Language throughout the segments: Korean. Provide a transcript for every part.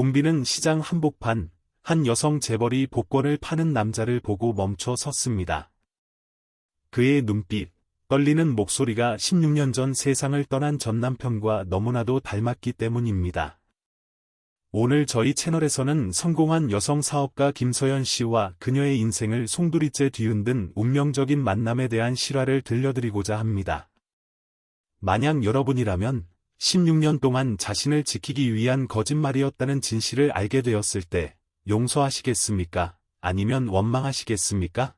붐비는 시장 한복판, 한 여성 재벌이 복권을 파는 남자를 보고 멈춰 섰습니다. 그의 눈빛, 떨리는 목소리가 16년 전 세상을 떠난 전 남편과 너무나도 닮았기 때문입니다. 오늘 저희 채널에서는 성공한 여성 사업가 김서연 씨와 그녀의 인생을 송두리째 뒤흔든 운명적인 만남에 대한 실화를 들려드리고자 합니다. 만약 여러분이라면 16년 동안 자신을 지키기 위한 거짓말이었다는 진실을 알게 되었을 때 용서하시겠습니까? 아니면 원망하시겠습니까?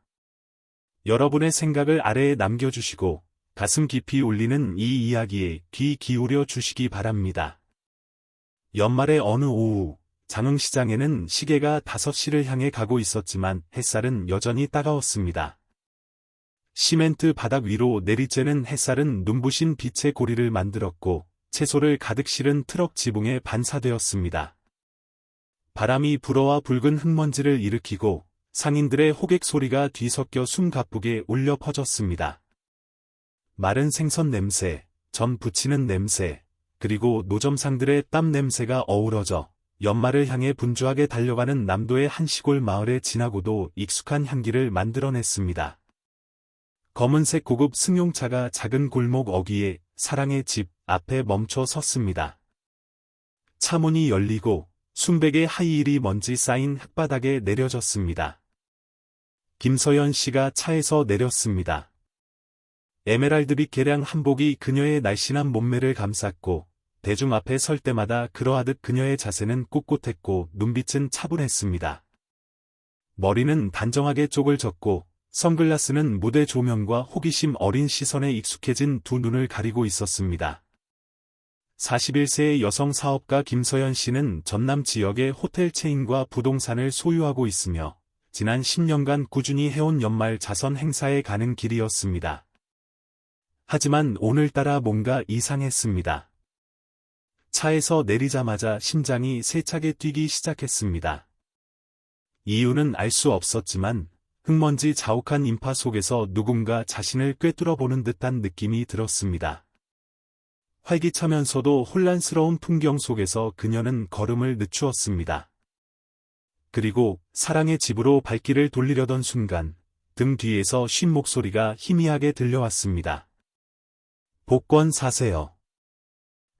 여러분의 생각을 아래에 남겨주시고 가슴 깊이 울리는 이 이야기에 귀 기울여 주시기 바랍니다. 연말의 어느 오후, 장흥시장에는 시계가 5시를 향해 가고 있었지만 햇살은 여전히 따가웠습니다. 시멘트 바닥 위로 내리쬐는 햇살은 눈부신 빛의 고리를 만들었고 채소를 가득 실은 트럭 지붕에 반사되었습니다. 바람이 불어와 붉은 흙먼지를 일으키고 상인들의 호객 소리가 뒤섞여 숨가쁘게 울려 퍼졌습니다. 마른 생선 냄새, 전 부치는 냄새, 그리고 노점상들의 땀 냄새가 어우러져 연말을 향해 분주하게 달려가는 남도의 한 시골 마을에 지나고도 익숙한 향기를 만들어냈습니다. 검은색 고급 승용차가 작은 골목 어귀에 사랑의 집 앞에 멈춰 섰습니다. 차 문이 열리고 순백의 하이힐이 먼지 쌓인 흙바닥에 내려졌습니다. 김서연 씨가 차에서 내렸습니다. 에메랄드빛 개량 한복이 그녀의 날씬한 몸매를 감쌌고 대중 앞에 설 때마다 그러하듯 그녀의 자세는 꿋꿋했고 눈빛은 차분했습니다. 머리는 단정하게 쪽을 졌고 선글라스는 무대 조명과 호기심 어린 시선에 익숙해진 두 눈을 가리고 있었습니다. 41세의 여성 사업가 김서연 씨는 전남 지역의 호텔 체인과 부동산을 소유하고 있으며 지난 10년간 꾸준히 해온 연말 자선 행사에 가는 길이었습니다. 하지만 오늘따라 뭔가 이상했습니다. 차에서 내리자마자 심장이 세차게 뛰기 시작했습니다. 이유는 알 수 없었지만 흙먼지 자욱한 인파 속에서 누군가 자신을 꿰뚫어 보는 듯한 느낌이 들었습니다. 활기차면서도 혼란스러운 풍경 속에서 그녀는 걸음을 늦추었습니다. 그리고 사랑의 집으로 발길을 돌리려던 순간 등 뒤에서 쉰 목소리가 희미하게 들려왔습니다. 복권 사세요.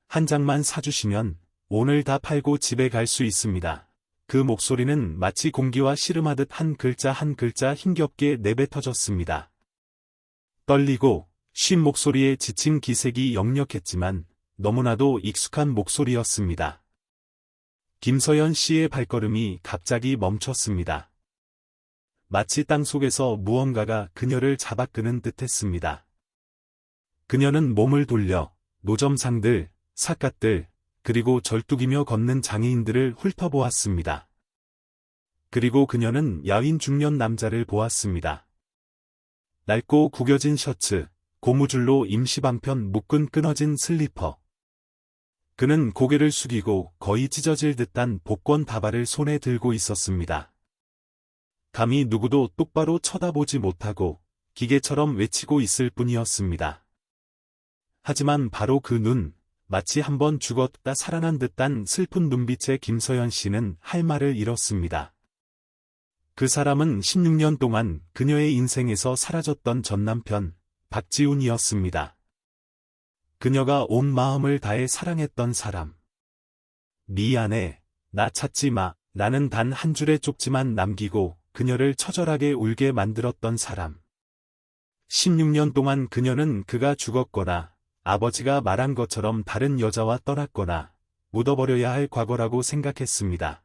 한 장만 사주시면 오늘 다 팔고 집에 갈 수 있습니다. 그 목소리는 마치 공기와 씨름하듯 한 글자 한 글자 힘겹게 내뱉어졌습니다. 떨리고 쉰 목소리에 지친 기색이 역력했지만 너무나도 익숙한 목소리였습니다. 김서연 씨의 발걸음이 갑자기 멈췄습니다. 마치 땅속에서 무언가가 그녀를 잡아끄는 듯했습니다. 그녀는 몸을 돌려 노점상들, 삿갓들, 그리고 절뚝이며 걷는 장애인들을 훑어보았습니다. 그리고 그녀는 야윈 중년 남자를 보았습니다. 낡고 구겨진 셔츠, 고무줄로 임시방편 묶은 끊어진 슬리퍼. 그는 고개를 숙이고 거의 찢어질 듯한 복권 다발을 손에 들고 있었습니다. 감히 누구도 똑바로 쳐다보지 못하고 기계처럼 외치고 있을 뿐이었습니다. 하지만 바로 그 눈, 마치 한번 죽었다 살아난 듯한 슬픈 눈빛의 김서연 씨는 할 말을 잃었습니다. 그 사람은 16년 동안 그녀의 인생에서 사라졌던 전 남편, 박지훈이었습니다. 그녀가 온 마음을 다해 사랑했던 사람. 미안해, 나 찾지 마, 나는 단 한 줄의 쪽지만 남기고 그녀를 처절하게 울게 만들었던 사람. 16년 동안 그녀는 그가 죽었거나 아버지가 말한 것처럼 다른 여자와 떠났거나 묻어버려야 할 과거라고 생각했습니다.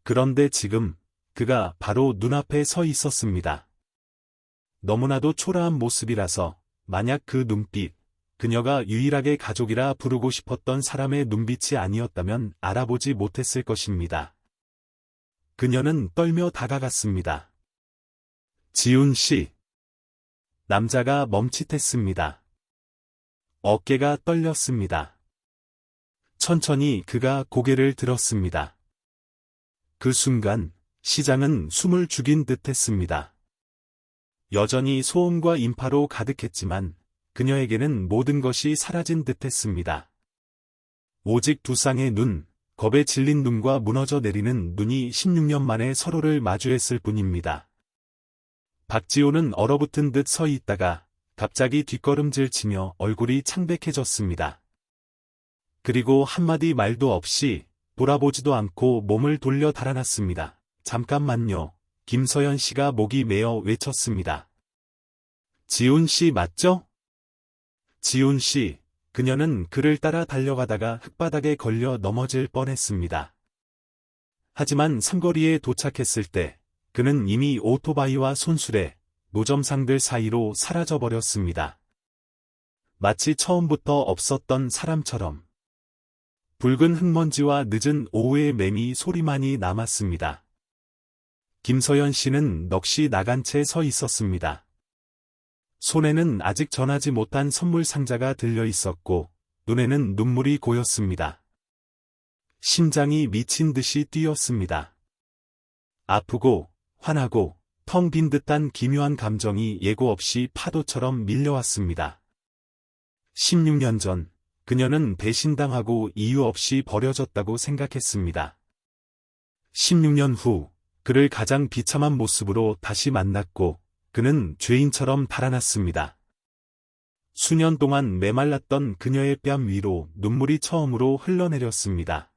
그런데 지금 그가 바로 눈앞에 서 있었습니다. 너무나도 초라한 모습이라서 만약 그 눈빛, 그녀가 유일하게 가족이라 부르고 싶었던 사람의 눈빛이 아니었다면 알아보지 못했을 것입니다. 그녀는 떨며 다가갔습니다. 지훈 씨. 남자가 멈칫했습니다. 어깨가 떨렸습니다. 천천히 그가 고개를 들었습니다. 그 순간 시장은 숨을 죽인 듯했습니다. 여전히 소음과 인파로 가득했지만 그녀에게는 모든 것이 사라진 듯했습니다. 오직 두 쌍의 눈, 겁에 질린 눈과 무너져 내리는 눈이 16년 만에 서로를 마주했을 뿐입니다. 박지호는 얼어붙은 듯 서 있다가 갑자기 뒷걸음질 치며 얼굴이 창백해졌습니다. 그리고 한마디 말도 없이 돌아보지도 않고 몸을 돌려 달아났습니다. 잠깐만요. 김서연 씨가 목이 메어 외쳤습니다. 지훈 씨 맞죠? 지훈 씨, 그녀는 그를 따라 달려가다가 흙바닥에 걸려 넘어질 뻔했습니다. 하지만 삼거리에 도착했을 때 그는 이미 오토바이와 손수레, 노점상들 사이로 사라져버렸습니다. 마치 처음부터 없었던 사람처럼. 붉은 흙먼지와 늦은 오후의 매미 소리만이 남았습니다. 김서연 씨는 넋이 나간 채 서 있었습니다. 손에는 아직 전하지 못한 선물 상자가 들려 있었고, 눈에는 눈물이 고였습니다. 심장이 미친 듯이 뛰었습니다. 아프고, 화나고, 텅 빈 듯한 기묘한 감정이 예고 없이 파도처럼 밀려왔습니다. 16년 전, 그녀는 배신당하고 이유 없이 버려졌다고 생각했습니다. 16년 후, 그를 가장 비참한 모습으로 다시 만났고, 그는 죄인처럼 달아났습니다. 수년 동안 메말랐던 그녀의 뺨 위로 눈물이 처음으로 흘러내렸습니다.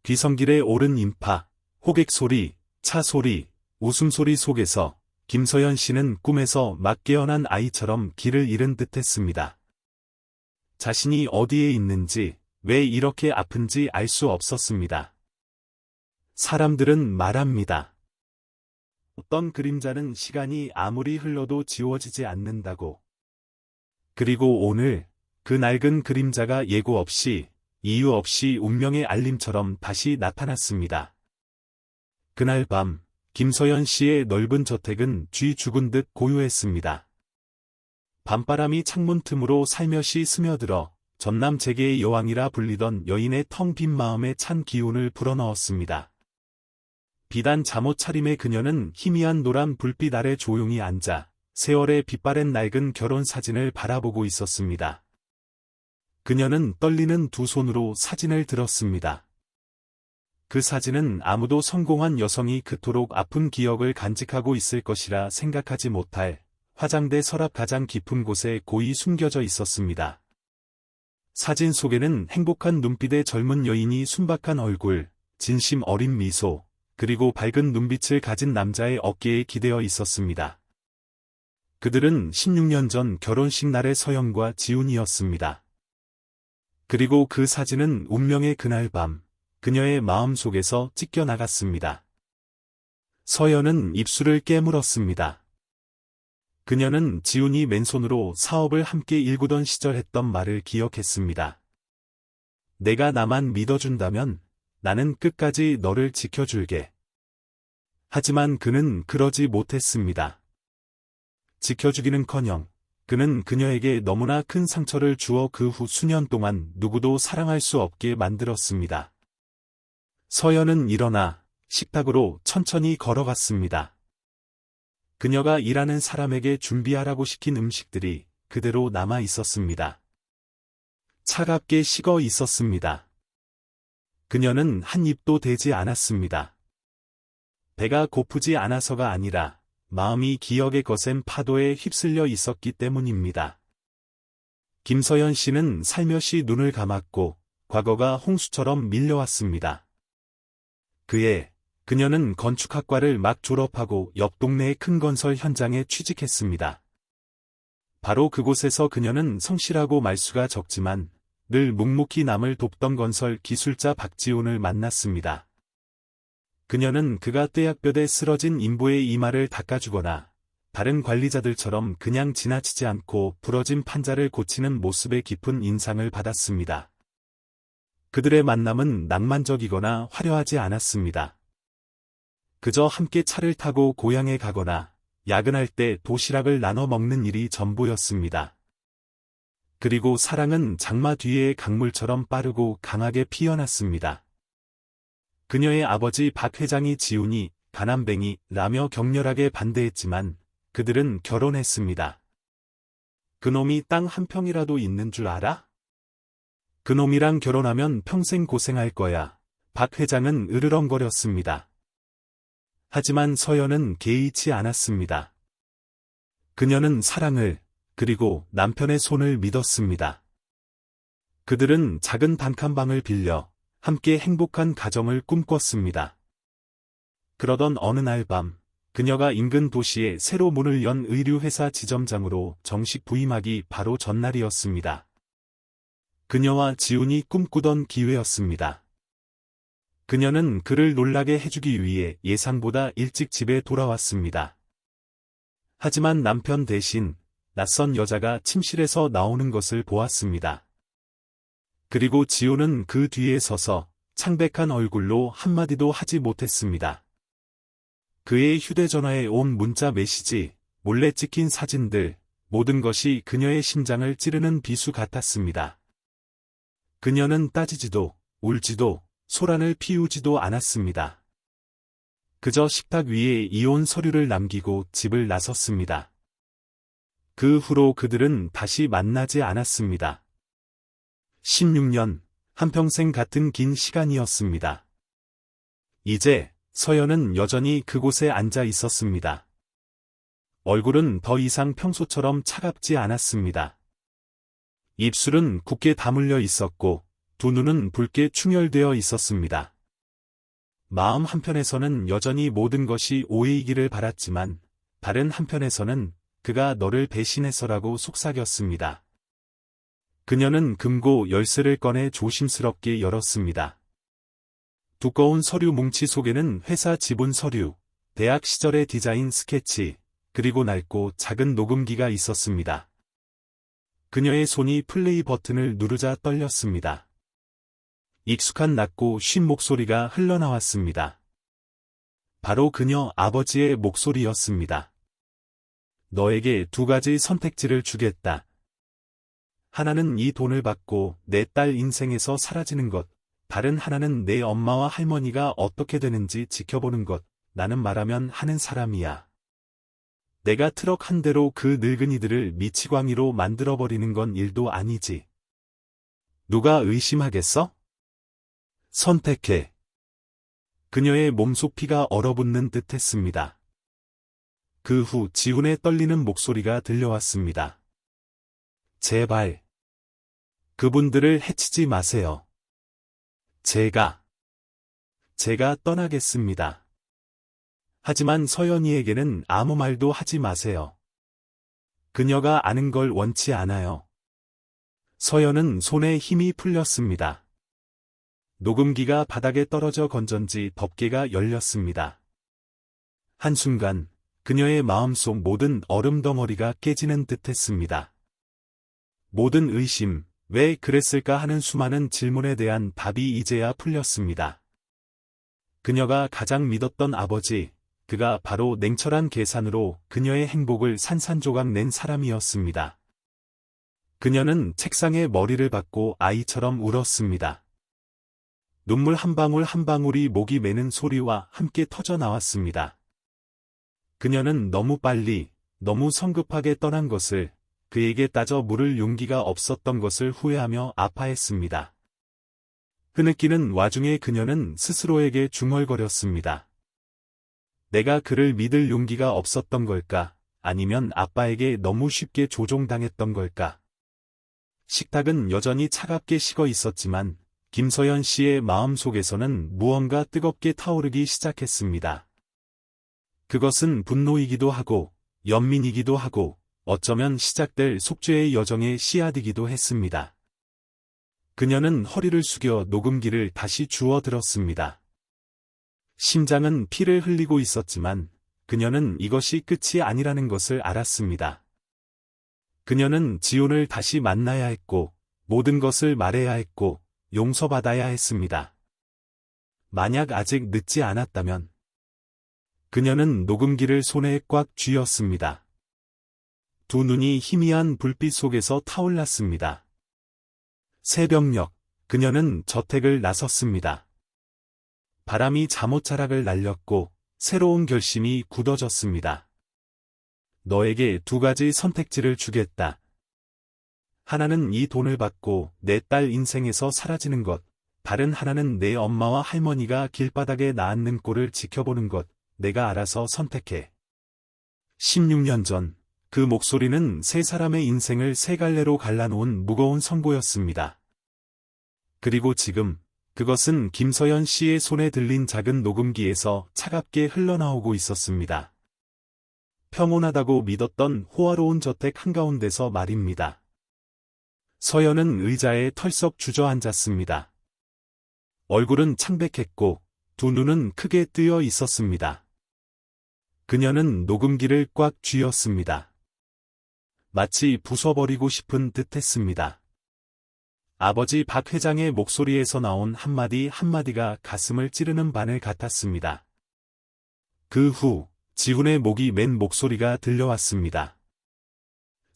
귀성길에 오른 인파, 호객 소리, 차 소리, 웃음소리 속에서 김서연 씨는 꿈에서 막 깨어난 아이처럼 길을 잃은 듯했습니다. 자신이 어디에 있는지, 왜 이렇게 아픈지 알 수 없었습니다. 사람들은 말합니다. 어떤 그림자는 시간이 아무리 흘러도 지워지지 않는다고. 그리고 오늘, 그 낡은 그림자가 예고 없이, 이유 없이 운명의 알림처럼 다시 나타났습니다. 그날 밤, 김서연 씨의 넓은 저택은 쥐 죽은 듯 고요했습니다. 밤바람이 창문 틈으로 살며시 스며들어 전남 재계의 여왕이라 불리던 여인의 텅 빈 마음에 찬 기운을 불어넣었습니다. 비단 잠옷 차림의 그녀는 희미한 노란 불빛 아래 조용히 앉아 세월의 빛바랜 낡은 결혼 사진을 바라보고 있었습니다. 그녀는 떨리는 두 손으로 사진을 들었습니다. 그 사진은 아무도 성공한 여성이 그토록 아픈 기억을 간직하고 있을 것이라 생각하지 못할 화장대 서랍 가장 깊은 곳에 고이 숨겨져 있었습니다. 사진 속에는 행복한 눈빛의 젊은 여인이 순박한 얼굴, 진심 어린 미소, 그리고 밝은 눈빛을 가진 남자의 어깨에 기대어 있었습니다. 그들은 16년 전 결혼식 날의 서연과 지훈이었습니다. 그리고 그 사진은 운명의 그날 밤, 그녀의 마음 속에서 찢겨 나갔습니다. 서연은 입술을 깨물었습니다. 그녀는 지훈이 맨손으로 사업을 함께 일구던 시절 했던 말을 기억했습니다. 내가 나만 믿어준다면 나는 끝까지 너를 지켜줄게. 하지만 그는 그러지 못했습니다. 지켜주기는커녕 그는 그녀에게 너무나 큰 상처를 주어 그 후 수년 동안 누구도 사랑할 수 없게 만들었습니다. 서연은 일어나 식탁으로 천천히 걸어갔습니다. 그녀가 일하는 사람에게 준비하라고 시킨 음식들이 그대로 남아 있었습니다. 차갑게 식어 있었습니다. 그녀는 한 입도 대지 않았습니다. 배가 고프지 않아서가 아니라 마음이 기억의 거센 파도에 휩쓸려 있었기 때문입니다. 김서연 씨는 살며시 눈을 감았고 과거가 홍수처럼 밀려왔습니다. 그녀는 건축학과를 막 졸업하고 옆 동네의 큰 건설 현장에 취직했습니다. 바로 그곳에서 그녀는 성실하고 말수가 적지만 늘 묵묵히 남을 돕던 건설 기술자 박지훈을 만났습니다. 그녀는 그가 떼약볕에 쓰러진 인부의 이마를 닦아주거나 다른 관리자들처럼 그냥 지나치지 않고 부러진 판자를 고치는 모습에 깊은 인상을 받았습니다. 그들의 만남은 낭만적이거나 화려하지 않았습니다. 그저 함께 차를 타고 고향에 가거나 야근할 때 도시락을 나눠 먹는 일이 전부였습니다. 그리고 사랑은 장마 뒤의 강물처럼 빠르고 강하게 피어났습니다. 그녀의 아버지 박 회장이 지훈이 가난뱅이라며 격렬하게 반대했지만 그들은 결혼했습니다. 그놈이 땅 한 평이라도 있는 줄 알아? 그놈이랑 결혼하면 평생 고생할 거야. 박 회장은 으르렁거렸습니다. 하지만 서연은 개의치 않았습니다. 그녀는 사랑을, 그리고 남편의 손을 믿었습니다. 그들은 작은 단칸방을 빌려 함께 행복한 가정을 꿈꿨습니다. 그러던 어느 날 밤, 그녀가 인근 도시에 새로 문을 연 의류회사 지점장으로 정식 부임하기 바로 전날이었습니다. 그녀와 지훈이 꿈꾸던 기회였습니다. 그녀는 그를 놀라게 해주기 위해 예상보다 일찍 집에 돌아왔습니다. 하지만 남편 대신 낯선 여자가 침실에서 나오는 것을 보았습니다. 그리고 지훈은 그 뒤에 서서 창백한 얼굴로 한마디도 하지 못했습니다. 그의 휴대전화에 온 문자 메시지, 몰래 찍힌 사진들, 모든 것이 그녀의 심장을 찌르는 비수 같았습니다. 그녀는 따지지도, 울지도, 소란을 피우지도 않았습니다. 그저 식탁 위에 이혼 서류를 남기고 집을 나섰습니다. 그 후로 그들은 다시 만나지 않았습니다. 16년, 한평생 같은 긴 시간이었습니다. 이제 서연은 여전히 그곳에 앉아 있었습니다. 얼굴은 더 이상 평소처럼 차갑지 않았습니다. 입술은 굳게 다물려 있었고 두 눈은 붉게 충혈되어 있었습니다. 마음 한편에서는 여전히 모든 것이 오해이기를 바랐지만 다른 한편에서는 그가 너를 배신해서라고 속삭였습니다. 그녀는 금고 열쇠를 꺼내 조심스럽게 열었습니다. 두꺼운 서류 뭉치 속에는 회사 지분 서류, 대학 시절의 디자인 스케치, 그리고 낡고 작은 녹음기가 있었습니다. 그녀의 손이 플레이 버튼을 누르자 떨렸습니다. 익숙한 낮고 쉰 목소리가 흘러나왔습니다. 바로 그녀 아버지의 목소리였습니다. 너에게 두 가지 선택지를 주겠다. 하나는 이 돈을 받고 내 딸 인생에서 사라지는 것. 다른 하나는 내 엄마와 할머니가 어떻게 되는지 지켜보는 것. 나는 말하면 하는 사람이야. 내가 트럭 한 대로 그 늙은이들을 미치광이로 만들어버리는 건 일도 아니지. 누가 의심하겠어? 선택해. 그녀의 몸속 피가 얼어붙는 듯 했습니다. 그 후 지훈의 떨리는 목소리가 들려왔습니다. 제발. 그분들을 해치지 마세요. 제가 떠나겠습니다. 하지만 서연이에게는 아무 말도 하지 마세요. 그녀가 아는 걸 원치 않아요. 서연은 손에 힘이 풀렸습니다. 녹음기가 바닥에 떨어져 건전지 덮개가 열렸습니다. 한순간 그녀의 마음속 모든 얼음덩어리가 깨지는 듯했습니다. 모든 의심, 왜 그랬을까 하는 수많은 질문에 대한 답이 이제야 풀렸습니다. 그녀가 가장 믿었던 아버지, 그가 바로 냉철한 계산으로 그녀의 행복을 산산조각 낸 사람이었습니다. 그녀는 책상에 머리를 박고 아이처럼 울었습니다. 눈물 한 방울 한 방울이 목이 메는 소리와 함께 터져 나왔습니다. 그녀는 너무 빨리, 너무 성급하게 떠난 것을, 그에게 따져 물을 용기가 없었던 것을 후회하며 아파했습니다. 흐느끼는 와중에 그녀는 스스로에게 중얼거렸습니다. 내가 그를 믿을 용기가 없었던 걸까? 아니면 아빠에게 너무 쉽게 조종당했던 걸까? 식탁은 여전히 차갑게 식어 있었지만 김서연 씨의 마음속에서는 무언가 뜨겁게 타오르기 시작했습니다. 그것은 분노이기도 하고 연민이기도 하고 어쩌면 시작될 속죄의 여정의 씨앗이기도 했습니다. 그녀는 허리를 숙여 녹음기를 다시 주워 들었습니다. 심장은 피를 흘리고 있었지만 그녀는 이것이 끝이 아니라는 것을 알았습니다. 그녀는 지훈을 다시 만나야 했고 모든 것을 말해야 했고 용서받아야 했습니다. 만약 아직 늦지 않았다면 그녀는 녹음기를 손에 꽉 쥐었습니다. 두 눈이 희미한 불빛 속에서 타올랐습니다. 새벽녘, 그녀는 저택을 나섰습니다. 바람이 잠옷자락을 날렸고 새로운 결심이 굳어졌습니다. 너에게 두 가지 선택지를 주겠다. 하나는 이 돈을 받고 내 딸 인생에서 사라지는 것, 다른 하나는 내 엄마와 할머니가 길바닥에 나앉는 꼴을 지켜보는 것, 내가 알아서 선택해. 16년 전, 그 목소리는 세 사람의 인생을 세 갈래로 갈라놓은 무거운 선고였습니다. 그리고 지금, 그것은 김서연 씨의 손에 들린 작은 녹음기에서 차갑게 흘러나오고 있었습니다. 평온하다고 믿었던 호화로운 저택 한가운데서 말입니다. 서연은 의자에 털썩 주저앉았습니다. 얼굴은 창백했고 두 눈은 크게 뜨여 있었습니다. 그녀는 녹음기를 꽉 쥐었습니다. 마치 부숴버리고 싶은 듯했습니다. 아버지 박 회장의 목소리에서 나온 한마디 한마디가 가슴을 찌르는 바늘 같았습니다. 그 후 지훈의 목이 맨 목소리가 들려왔습니다.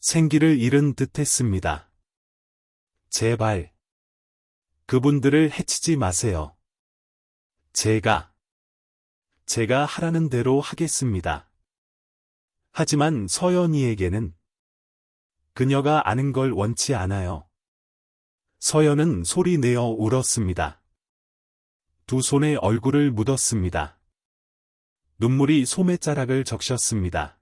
생기를 잃은 듯했습니다. 제발 그분들을 해치지 마세요. 제가 하라는 대로 하겠습니다. 하지만 서연이에게는 그녀가 아는 걸 원치 않아요. 서연은 소리내어 울었습니다. 두 손에 얼굴을 묻었습니다. 눈물이 소매자락을 적셨습니다.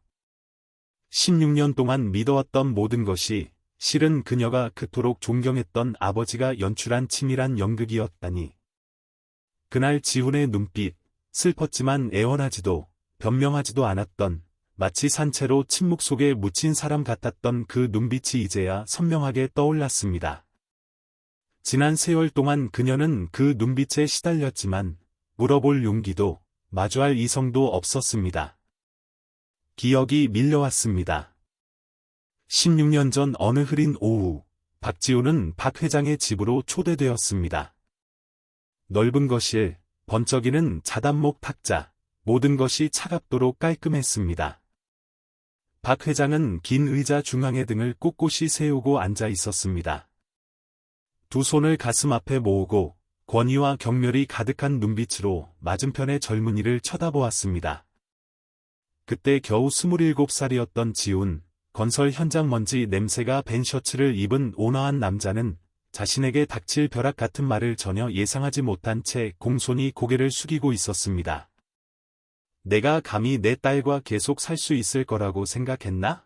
16년 동안 믿어왔던 모든 것이 실은 그녀가 그토록 존경했던 아버지가 연출한 치밀한 연극이었다니. 그날 지훈의 눈빛, 슬펐지만 애원하지도 변명하지도 않았던 마치 산채로 침묵 속에 묻힌 사람 같았던 그 눈빛이 이제야 선명하게 떠올랐습니다. 지난 세월 동안 그녀는 그 눈빛에 시달렸지만 물어볼 용기도 마주할 이성도 없었습니다. 기억이 밀려왔습니다. 16년 전 어느 흐린 오후, 박지훈은 박 회장의 집으로 초대되었습니다. 넓은 거실, 번쩍이는 자단목 탁자, 모든 것이 차갑도록 깔끔했습니다. 박 회장은 긴 의자 중앙에 등을 꼿꼿이 세우고 앉아 있었습니다. 두 손을 가슴 앞에 모으고 권위와 경멸이 가득한 눈빛으로 맞은편의 젊은이를 쳐다보았습니다. 그때 겨우 27살이었던 지훈, 건설 현장 먼지 냄새가 밴 셔츠를 입은 온화한 남자는 자신에게 닥칠 벼락 같은 말을 전혀 예상하지 못한 채 공손히 고개를 숙이고 있었습니다. 내가 감히 내 딸과 계속 살 수 있을 거라고 생각했나?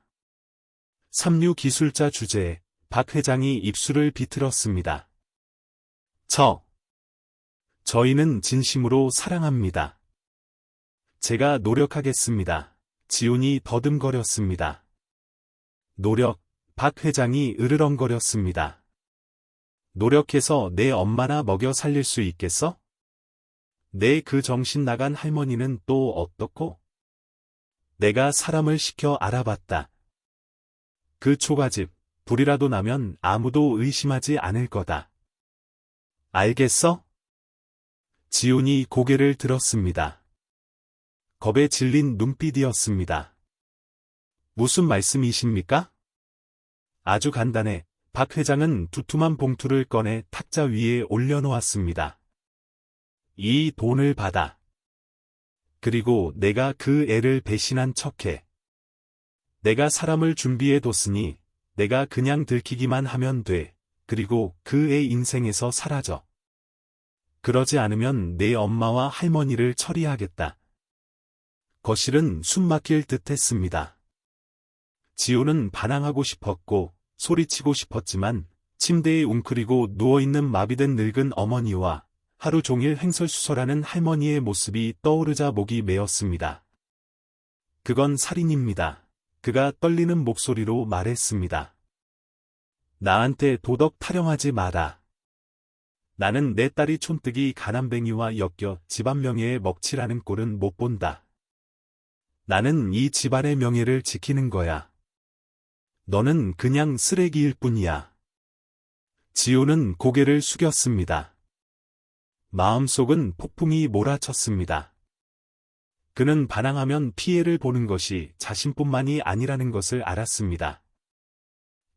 삼류 기술자 주제에 박 회장이 입술을 비틀었습니다. 저희는 진심으로 사랑합니다. 제가 노력하겠습니다. 지훈이 더듬거렸습니다. 노력, 박 회장이 으르렁거렸습니다. 노력해서 내 엄마나 먹여 살릴 수 있겠어? 내 그 정신 나간 할머니는 또 어떻고? 내가 사람을 시켜 알아봤다. 그 초가집, 불이라도 나면 아무도 의심하지 않을 거다. 알겠어? 지훈이 고개를 들었습니다. 겁에 질린 눈빛이었습니다. 무슨 말씀이십니까? 아주 간단해. 박 회장은 두툼한 봉투를 꺼내 탁자 위에 올려놓았습니다. 이 돈을 받아. 그리고 내가 그 애를 배신한 척해. 내가 사람을 준비해뒀으니 내가 그냥 들키기만 하면 돼. 그리고 그 애 인생에서 사라져. 그러지 않으면 내 엄마와 할머니를 처리하겠다. 거실은 숨막힐 듯했습니다. 지훈은 반항하고 싶었고 소리치고 싶었지만 침대에 웅크리고 누워있는 마비된 늙은 어머니와 하루 종일 횡설수설하는 할머니의 모습이 떠오르자 목이 메었습니다. 그건 살인입니다. 그가 떨리는 목소리로 말했습니다. 나한테 도덕 타령하지 마라. 나는 내 딸이 촌뜨기 가난뱅이와 엮여 집안 명예에 먹칠하는 꼴은 못 본다. 나는 이 집안의 명예를 지키는 거야. 너는 그냥 쓰레기일 뿐이야. 지훈은 고개를 숙였습니다. 마음속은 폭풍이 몰아쳤습니다. 그는 반항하면 피해를 보는 것이 자신뿐만이 아니라는 것을 알았습니다.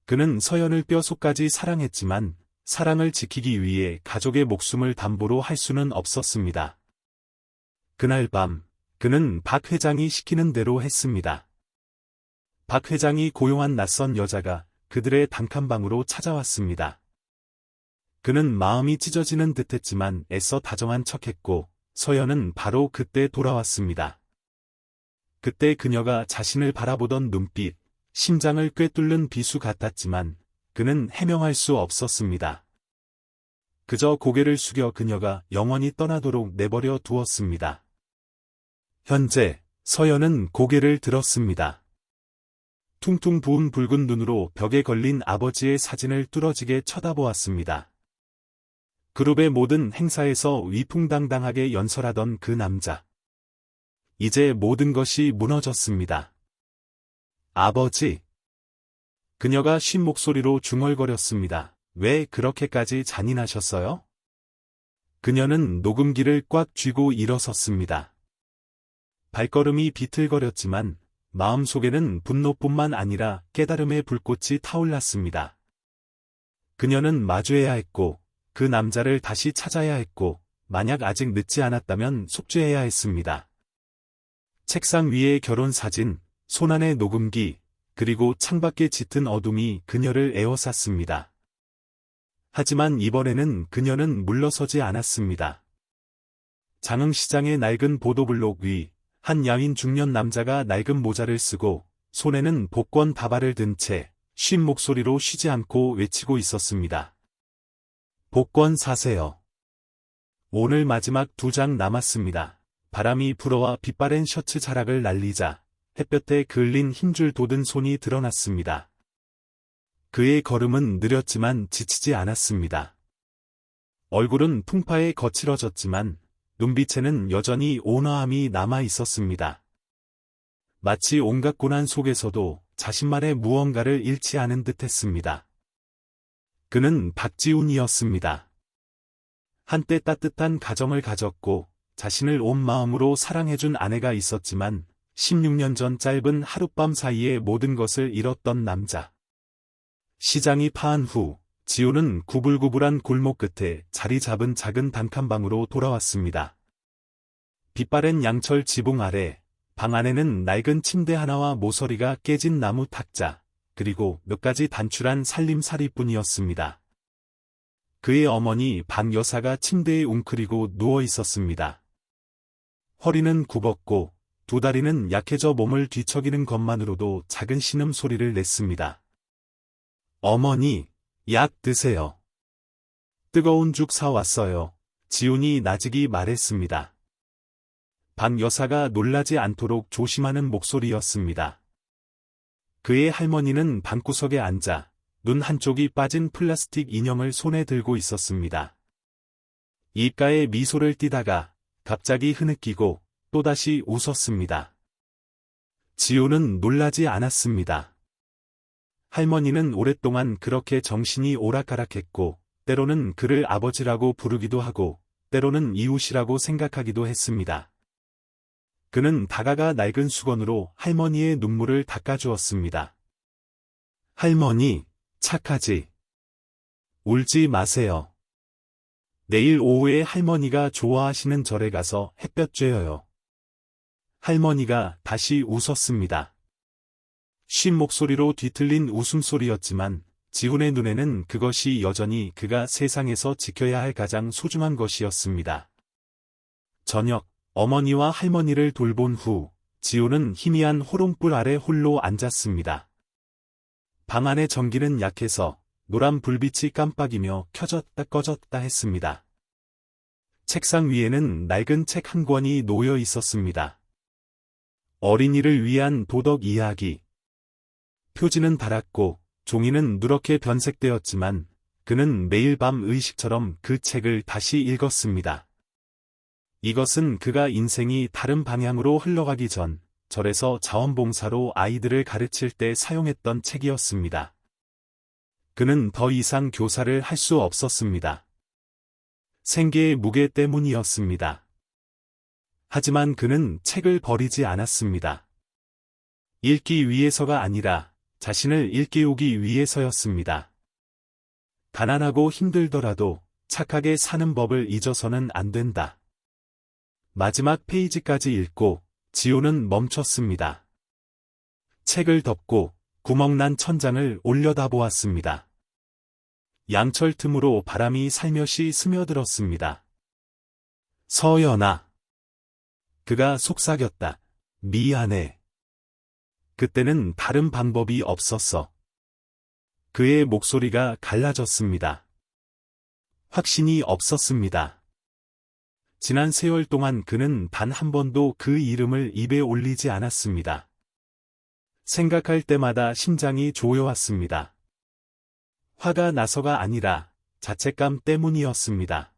그는 서연을 뼛속까지 사랑했지만 사랑을 지키기 위해 가족의 목숨을 담보로 할 수는 없었습니다. 그날 밤 그는 박 회장이 시키는 대로 했습니다. 박 회장이 고용한 낯선 여자가 그들의 단칸방으로 찾아왔습니다. 그는 마음이 찢어지는 듯했지만 애써 다정한 척했고 서연은 바로 그때 돌아왔습니다. 그때 그녀가 자신을 바라보던 눈빛, 심장을 꿰뚫는 비수 같았지만 그는 해명할 수 없었습니다. 그저 고개를 숙여 그녀가 영원히 떠나도록 내버려 두었습니다. 현재 서연은 고개를 들었습니다. 퉁퉁 부은 붉은 눈으로 벽에 걸린 아버지의 사진을 뚫어지게 쳐다보았습니다. 그룹의 모든 행사에서 위풍당당하게 연설하던 그 남자. 이제 모든 것이 무너졌습니다. 아버지. 그녀가 쉰 목소리로 중얼거렸습니다. 왜 그렇게까지 잔인하셨어요? 그녀는 녹음기를 꽉 쥐고 일어섰습니다. 발걸음이 비틀거렸지만 마음속에는 분노뿐만 아니라 깨달음의 불꽃이 타올랐습니다. 그녀는 마주해야 했고 그 남자를 다시 찾아야 했고 만약 아직 늦지 않았다면 속죄해야 했습니다. 책상 위의 결혼사진, 손안의 녹음기, 그리고 창밖에 짙은 어둠이 그녀를 에워쌌습니다. 하지만 이번에는 그녀는 물러서지 않았습니다. 장흥시장의 낡은 보도블록 위, 한 야윈 중년 남자가 낡은 모자를 쓰고 손에는 복권 다발을 든 채 쉰 목소리로 쉬지 않고 외치고 있었습니다. 복권 사세요. 오늘 마지막 2장 남았습니다. 바람이 불어와 빛바랜 셔츠 자락을 날리자 햇볕에 그을린 흰줄 돋은 손이 드러났습니다. 그의 걸음은 느렸지만 지치지 않았습니다. 얼굴은 풍파에 거칠어졌지만 눈빛에는 여전히 온화함이 남아 있었습니다. 마치 온갖 고난 속에서도 자신만의 무언가를 잃지 않은 듯했습니다. 그는 박지훈이었습니다. 한때 따뜻한 가정을 가졌고 자신을 온 마음으로 사랑해준 아내가 있었지만 16년 전 짧은 하룻밤 사이에 모든 것을 잃었던 남자. 시장이 파한 후 지호는 구불구불한 골목 끝에 자리 잡은 작은 단칸방으로 돌아왔습니다. 빛바랜 양철 지붕 아래 방 안에는 낡은 침대 하나와 모서리가 깨진 나무 탁자, 그리고 몇 가지 단출한 살림살이뿐이었습니다. 그의 어머니 박 여사가 침대에 웅크리고 누워 있었습니다. 허리는 굽었고 두 다리는 약해져 몸을 뒤척이는 것만으로도 작은 신음소리를 냈습니다. 어머니, 약 드세요. 뜨거운 죽 사왔어요. 지훈이 나직이 말했습니다. 박 여사가 놀라지 않도록 조심하는 목소리였습니다. 그의 할머니는 방구석에 앉아 눈 한쪽이 빠진 플라스틱 인형을 손에 들고 있었습니다. 입가에 미소를 띠다가 갑자기 흐느끼고 또다시 웃었습니다. 지호는 놀라지 않았습니다. 할머니는 오랫동안 그렇게 정신이 오락가락했고 때로는 그를 아버지라고 부르기도 하고 때로는 이웃이라고 생각하기도 했습니다. 그는 다가가 낡은 수건으로 할머니의 눈물을 닦아주었습니다. 할머니, 착하지. 울지 마세요. 내일 오후에 할머니가 좋아하시는 절에 가서 햇볕 쬐어요. 할머니가 다시 웃었습니다. 쉰 목소리로 뒤틀린 웃음소리였지만 지훈의 눈에는 그것이 여전히 그가 세상에서 지켜야 할 가장 소중한 것이었습니다. 저녁, 어머니와 할머니를 돌본 후 지훈은 희미한 호롱불 아래 홀로 앉았습니다. 방 안의 전기는 약해서 노란 불빛이 깜빡이며 켜졌다 꺼졌다 했습니다. 책상 위에는 낡은 책 한 권이 놓여 있었습니다. 어린이를 위한 도덕 이야기. 표지는 닳았고 종이는 누렇게 변색되었지만 그는 매일 밤 의식처럼 그 책을 다시 읽었습니다. 이것은 그가 인생이 다른 방향으로 흘러가기 전 절에서 자원봉사로 아이들을 가르칠 때 사용했던 책이었습니다. 그는 더 이상 교사를 할 수 없었습니다. 생계의 무게 때문이었습니다. 하지만 그는 책을 버리지 않았습니다. 읽기 위해서가 아니라 자신을 일깨우기 위해서였습니다. 가난하고 힘들더라도 착하게 사는 법을 잊어서는 안 된다. 마지막 페이지까지 읽고 지호는 멈췄습니다. 책을 덮고 구멍난 천장을 올려다보았습니다. 양철 틈으로 바람이 살며시 스며들었습니다. 서연아. 그가 속삭였다. 미안해. 그때는 다른 방법이 없었어. 그의 목소리가 갈라졌습니다. 확신이 없었습니다. 지난 세월 동안 그는 단 한 번도 그 이름을 입에 올리지 않았습니다. 생각할 때마다 심장이 조여왔습니다. 화가 나서가 아니라 자책감 때문이었습니다.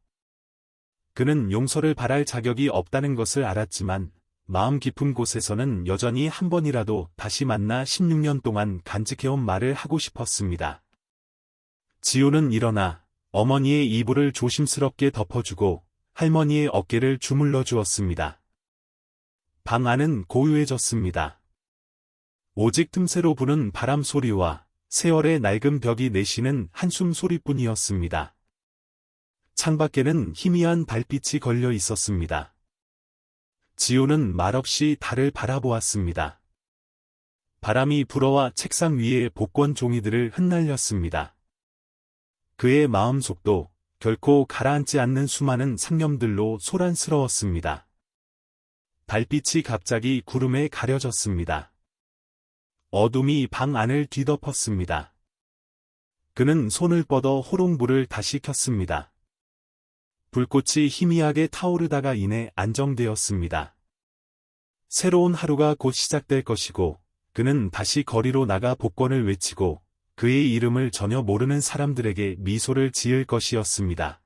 그는 용서를 바랄 자격이 없다는 것을 알았지만 마음 깊은 곳에서는 여전히 한 번이라도 다시 만나 16년 동안 간직해온 말을 하고 싶었습니다. 지호는 일어나 어머니의 이불을 조심스럽게 덮어주고 할머니의 어깨를 주물러 주었습니다. 방 안은 고요해졌습니다. 오직 틈새로 부는 바람 소리와 세월의 낡은 벽이 내쉬는 한숨 소리뿐이었습니다. 창밖에는 희미한 달빛이 걸려 있었습니다. 지호는 말없이 달을 바라보았습니다. 바람이 불어와 책상 위에 복권 종이들을 흩날렸습니다. 그의 마음속도 결코 가라앉지 않는 수많은 상념들로 소란스러웠습니다. 달빛이 갑자기 구름에 가려졌습니다. 어둠이 방 안을 뒤덮었습니다. 그는 손을 뻗어 호롱불을 다시 켰습니다. 불꽃이 희미하게 타오르다가 이내 안정되었습니다. 새로운 하루가 곧 시작될 것이고 그는 다시 거리로 나가 복권을 외치고 그의 이름을 전혀 모르는 사람들에게 미소를 지을 것이었습니다.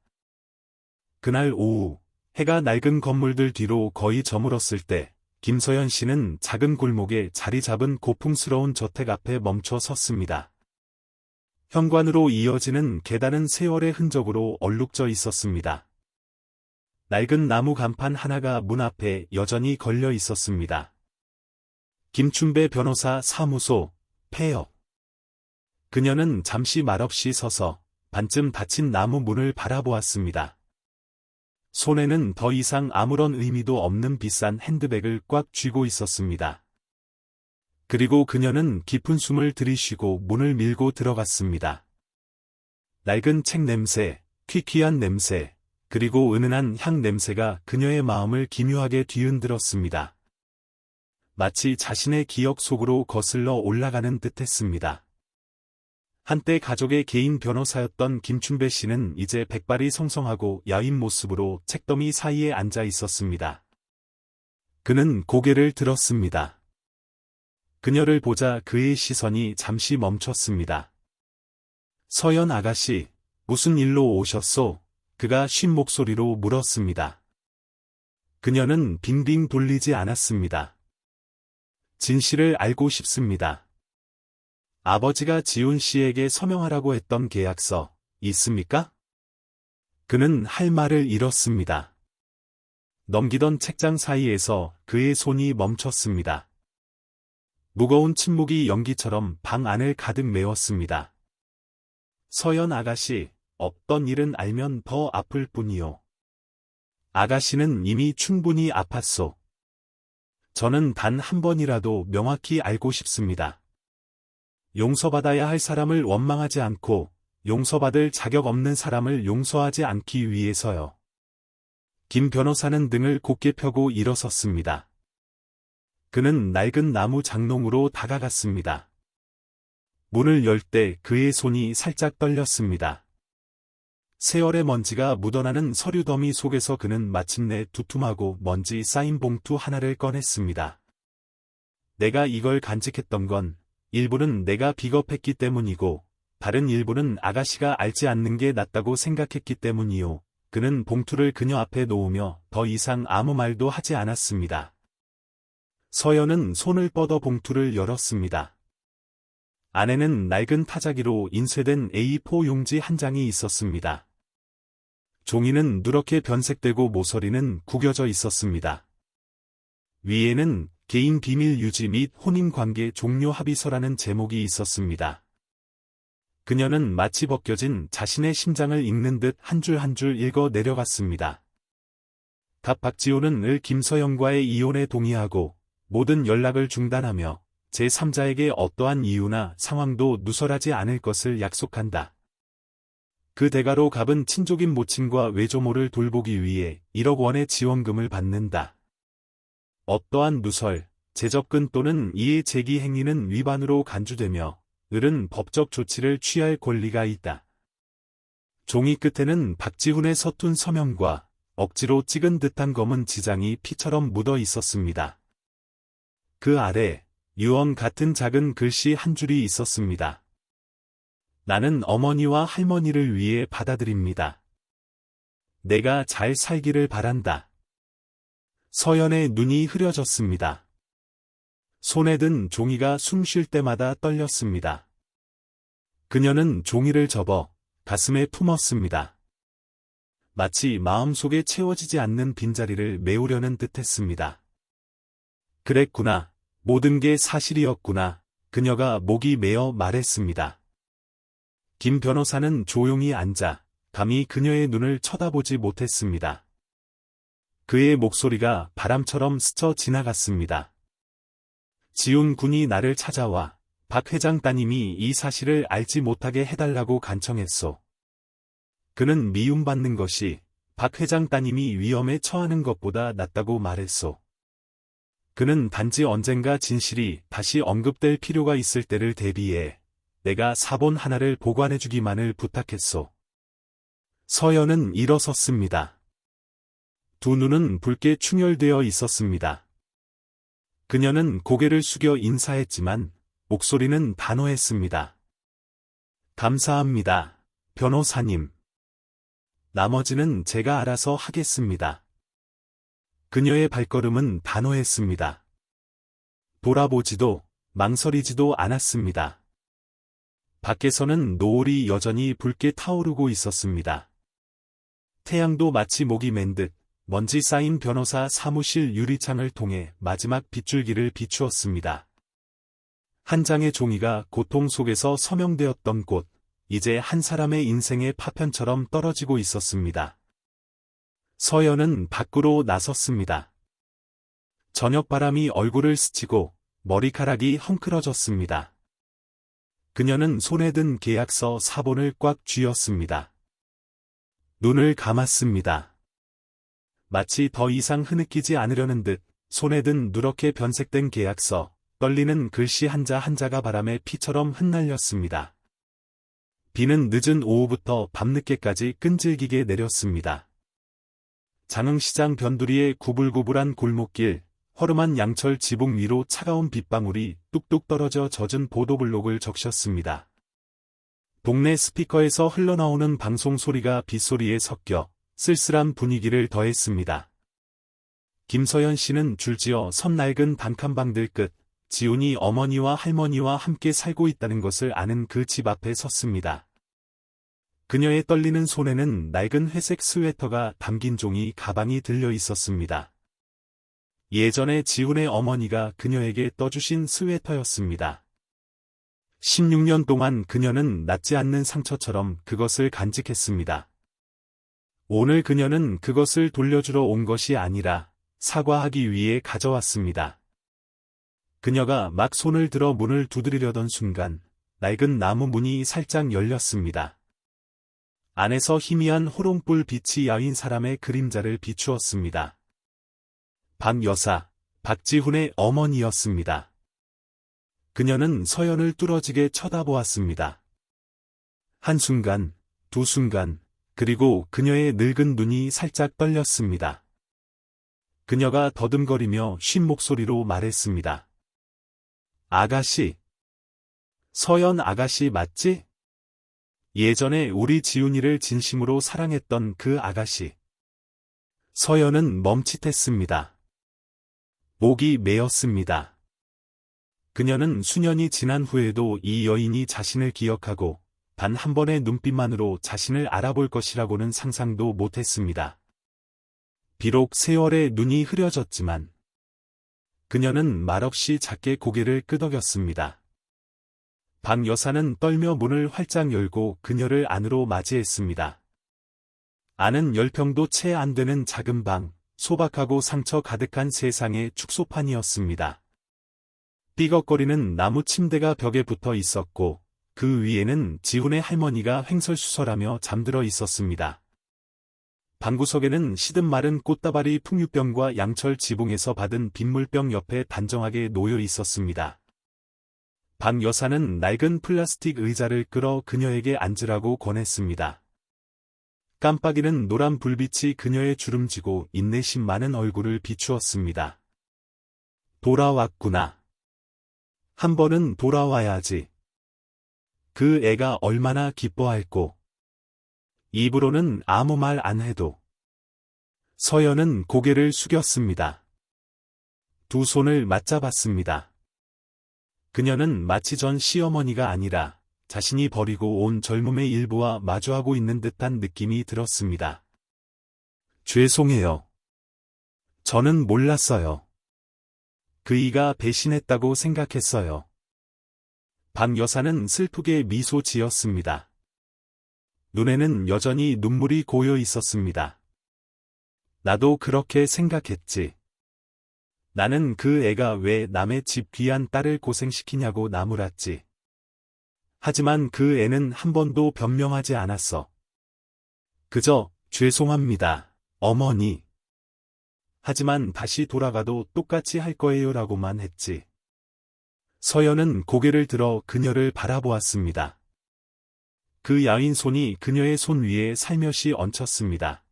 그날 오후 해가 낡은 건물들 뒤로 거의 저물었을 때 김서연 씨는 작은 골목에 자리 잡은 고풍스러운 저택 앞에 멈춰 섰습니다. 현관으로 이어지는 계단은 세월의 흔적으로 얼룩져 있었습니다. 낡은 나무 간판 하나가 문 앞에 여전히 걸려 있었습니다. 김춘배 변호사 사무소, 폐업. 그녀는 잠시 말없이 서서 반쯤 닫힌 나무 문을 바라보았습니다. 손에는 더 이상 아무런 의미도 없는 비싼 핸드백을 꽉 쥐고 있었습니다. 그리고 그녀는 깊은 숨을 들이쉬고 문을 밀고 들어갔습니다. 낡은 책 냄새, 퀴퀴한 냄새, 그리고 은은한 향 냄새가 그녀의 마음을 기묘하게 뒤흔들었습니다. 마치 자신의 기억 속으로 거슬러 올라가는 듯했습니다. 한때 가족의 개인 변호사였던 김춘배 씨는 이제 백발이 성성하고 야윈 모습으로 책더미 사이에 앉아 있었습니다. 그는 고개를 들었습니다. 그녀를 보자 그의 시선이 잠시 멈췄습니다. 서연 아가씨, 무슨 일로 오셨소? 그가 쉰 목소리로 물었습니다. 그녀는 빙빙 돌리지 않았습니다. 진실을 알고 싶습니다. 아버지가 지훈 씨에게 서명하라고 했던 계약서, 있습니까? 그는 할 말을 잃었습니다. 넘기던 책장 사이에서 그의 손이 멈췄습니다. 무거운 침묵이 연기처럼 방 안을 가득 메웠습니다. 서연 아가씨, 없던 일은 알면 더 아플 뿐이요. 아가씨는 이미 충분히 아팠소. 저는 단 한 번이라도 명확히 알고 싶습니다. 용서받아야 할 사람을 원망하지 않고 용서받을 자격 없는 사람을 용서하지 않기 위해서요. 김 변호사는 등을 곧게 펴고 일어섰습니다. 그는 낡은 나무 장롱으로 다가갔습니다. 문을 열 때 그의 손이 살짝 떨렸습니다. 세월의 먼지가 묻어나는 서류 더미 속에서 그는 마침내 두툼하고 먼지 쌓인 봉투 하나를 꺼냈습니다. 내가 이걸 간직했던 건 일부는 내가 비겁했기 때문이고 다른 일부는 아가씨가 알지 않는 게 낫다고 생각했기 때문이요. 그는 봉투를 그녀 앞에 놓으며 더 이상 아무 말도 하지 않았습니다. 서연은 손을 뻗어 봉투를 열었습니다. 안에는 낡은 타자기로 인쇄된 A4 용지 한 장이 있었습니다. 종이는 누렇게 변색되고 모서리는 구겨져 있었습니다. 위에는 개인 비밀 유지 및 혼인관계 종료 합의서라는 제목이 있었습니다. 그녀는 마치 벗겨진 자신의 심장을 읽는 듯 한 줄 한 줄 읽어 내려갔습니다. 갑 박지호는 을 김서영과의 이혼에 동의하고 모든 연락을 중단하며 제3자에게 어떠한 이유나 상황도 누설하지 않을 것을 약속한다. 그 대가로 갑은 친족인 모친과 외조모를 돌보기 위해 1억 원의 지원금을 받는다. 어떠한 누설, 재접근 또는 이해 제기 행위는 위반으로 간주되며 을은 법적 조치를 취할 권리가 있다. 종이 끝에는 박지훈의 서툰 서명과 억지로 찍은 듯한 검은 지장이 피처럼 묻어 있었습니다. 그 아래 유언 같은 작은 글씨 한 줄이 있었습니다. 나는 어머니와 할머니를 위해 받아들입니다. 내가 잘 살기를 바란다. 서연의 눈이 흐려졌습니다. 손에 든 종이가 숨 쉴 때마다 떨렸습니다. 그녀는 종이를 접어 가슴에 품었습니다. 마치 마음속에 채워지지 않는 빈자리를 메우려는 듯했습니다. 그랬구나. 모든 게 사실이었구나. 그녀가 목이 메어 말했습니다. 김 변호사는 조용히 앉아 감히 그녀의 눈을 쳐다보지 못했습니다. 그의 목소리가 바람처럼 스쳐 지나갔습니다. 지훈 군이 나를 찾아와 박 회장 따님이 이 사실을 알지 못하게 해달라고 간청했소. 그는 미움받는 것이 박 회장 따님이 위험에 처하는 것보다 낫다고 말했소. 그는 단지 언젠가 진실이 다시 언급될 필요가 있을 때를 대비해 내가 사본 하나를 보관해주기만을 부탁했소. 서연은 일어섰습니다. 두 눈은 붉게 충혈되어 있었습니다. 그녀는 고개를 숙여 인사했지만 목소리는 단호했습니다. 감사합니다, 변호사님. 나머지는 제가 알아서 하겠습니다. 그녀의 발걸음은 단호했습니다. 돌아보지도 망설이지도 않았습니다. 밖에서는 노을이 여전히 붉게 타오르고 있었습니다. 태양도 마치 목이 맨 듯 먼지 쌓인 변호사 사무실 유리창을 통해 마지막 빗줄기를 비추었습니다. 한 장의 종이가 고통 속에서 서명되었던 곳, 이제 한 사람의 인생의 파편처럼 떨어지고 있었습니다. 서연은 밖으로 나섰습니다. 저녁바람이 얼굴을 스치고 머리카락이 헝클어졌습니다. 그녀는 손에 든 계약서 사본을 꽉 쥐었습니다. 눈을 감았습니다. 마치 더 이상 흐느끼지 않으려는 듯 손에 든 누렇게 변색된 계약서, 떨리는 글씨 한자 한자가 바람에 피처럼 흩날렸습니다. 비는 늦은 오후부터 밤늦게까지 끈질기게 내렸습니다. 장흥시장 변두리의 구불구불한 골목길, 허름한 양철 지붕 위로 차가운 빗방울이 뚝뚝 떨어져 젖은 보도블록을 적셨습니다. 동네 스피커에서 흘러나오는 방송 소리가 빗소리에 섞여 쓸쓸한 분위기를 더했습니다. 김서연 씨는 줄지어 섬 낡은 단칸방들 끝, 지훈이 어머니와 할머니와 함께 살고 있다는 것을 아는 그 집 앞에 섰습니다. 그녀의 떨리는 손에는 낡은 회색 스웨터가 담긴 종이 가방이 들려 있었습니다. 예전에 지훈의 어머니가 그녀에게 떠주신 스웨터였습니다. 16년 동안 그녀는 낫지 않는 상처처럼 그것을 간직했습니다. 오늘 그녀는 그것을 돌려주러 온 것이 아니라 사과하기 위해 가져왔습니다. 그녀가 막 손을 들어 문을 두드리려던 순간 낡은 나무 문이 살짝 열렸습니다. 안에서 희미한 호롱불 빛이 야윈 사람의 그림자를 비추었습니다. 박 여사, 박지훈의 어머니였습니다. 그녀는 서연을 뚫어지게 쳐다보았습니다. 한순간, 두 순간, 그리고 그녀의 늙은 눈이 살짝 떨렸습니다. 그녀가 더듬거리며 쉰 목소리로 말했습니다. 아가씨. 서연 아가씨 맞지? 예전에 우리 지훈이를 진심으로 사랑했던 그 아가씨. 서연은 멈칫했습니다. 목이 메었습니다. 그녀는 수년이 지난 후에도 이 여인이 자신을 기억하고 단 한 번의 눈빛만으로 자신을 알아볼 것이라고는 상상도 못했습니다. 비록 세월의 눈이 흐려졌지만 그녀는 말없이 작게 고개를 끄덕였습니다. 박 여사는 떨며 문을 활짝 열고 그녀를 안으로 맞이했습니다. 안은 10평도 채 안 되는 작은 방, 소박하고 상처 가득한 세상의 축소판이었습니다. 삐걱거리는 나무 침대가 벽에 붙어 있었고 그 위에는 지훈의 할머니가 횡설수설하며 잠들어 있었습니다. 방구석에는 시든 마른 꽃다발이 풍류병과 양철 지붕에서 받은 빗물병 옆에 단정하게 놓여 있었습니다. 방 여사는 낡은 플라스틱 의자를 끌어 그녀에게 앉으라고 권했습니다. 깜빡이는 노란 불빛이 그녀의 주름지고 인내심 많은 얼굴을 비추었습니다. 돌아왔구나. 한 번은 돌아와야지. 그 애가 얼마나 기뻐할꼬. 입으로는 아무 말 안 해도. 서연은 고개를 숙였습니다. 두 손을 맞잡았습니다. 그녀는 마치 전 시어머니가 아니라 자신이 버리고 온 젊음의 일부와 마주하고 있는 듯한 느낌이 들었습니다. 죄송해요. 저는 몰랐어요. 그이가 배신했다고 생각했어요. 방 여사는 슬프게 미소 지었습니다. 눈에는 여전히 눈물이 고여 있었습니다. 나도 그렇게 생각했지. 나는 그 애가 왜 남의 집 귀한 딸을 고생시키냐고 나무랐지. 하지만 그 애는 한 번도 변명하지 않았어. 그저 죄송합니다, 어머니. 하지만 다시 돌아가도 똑같이 할 거예요라고만 했지. 서연은 고개를 들어 그녀를 바라보았습니다. 그 야윈 손이 그녀의 손 위에 살며시 얹혔습니다.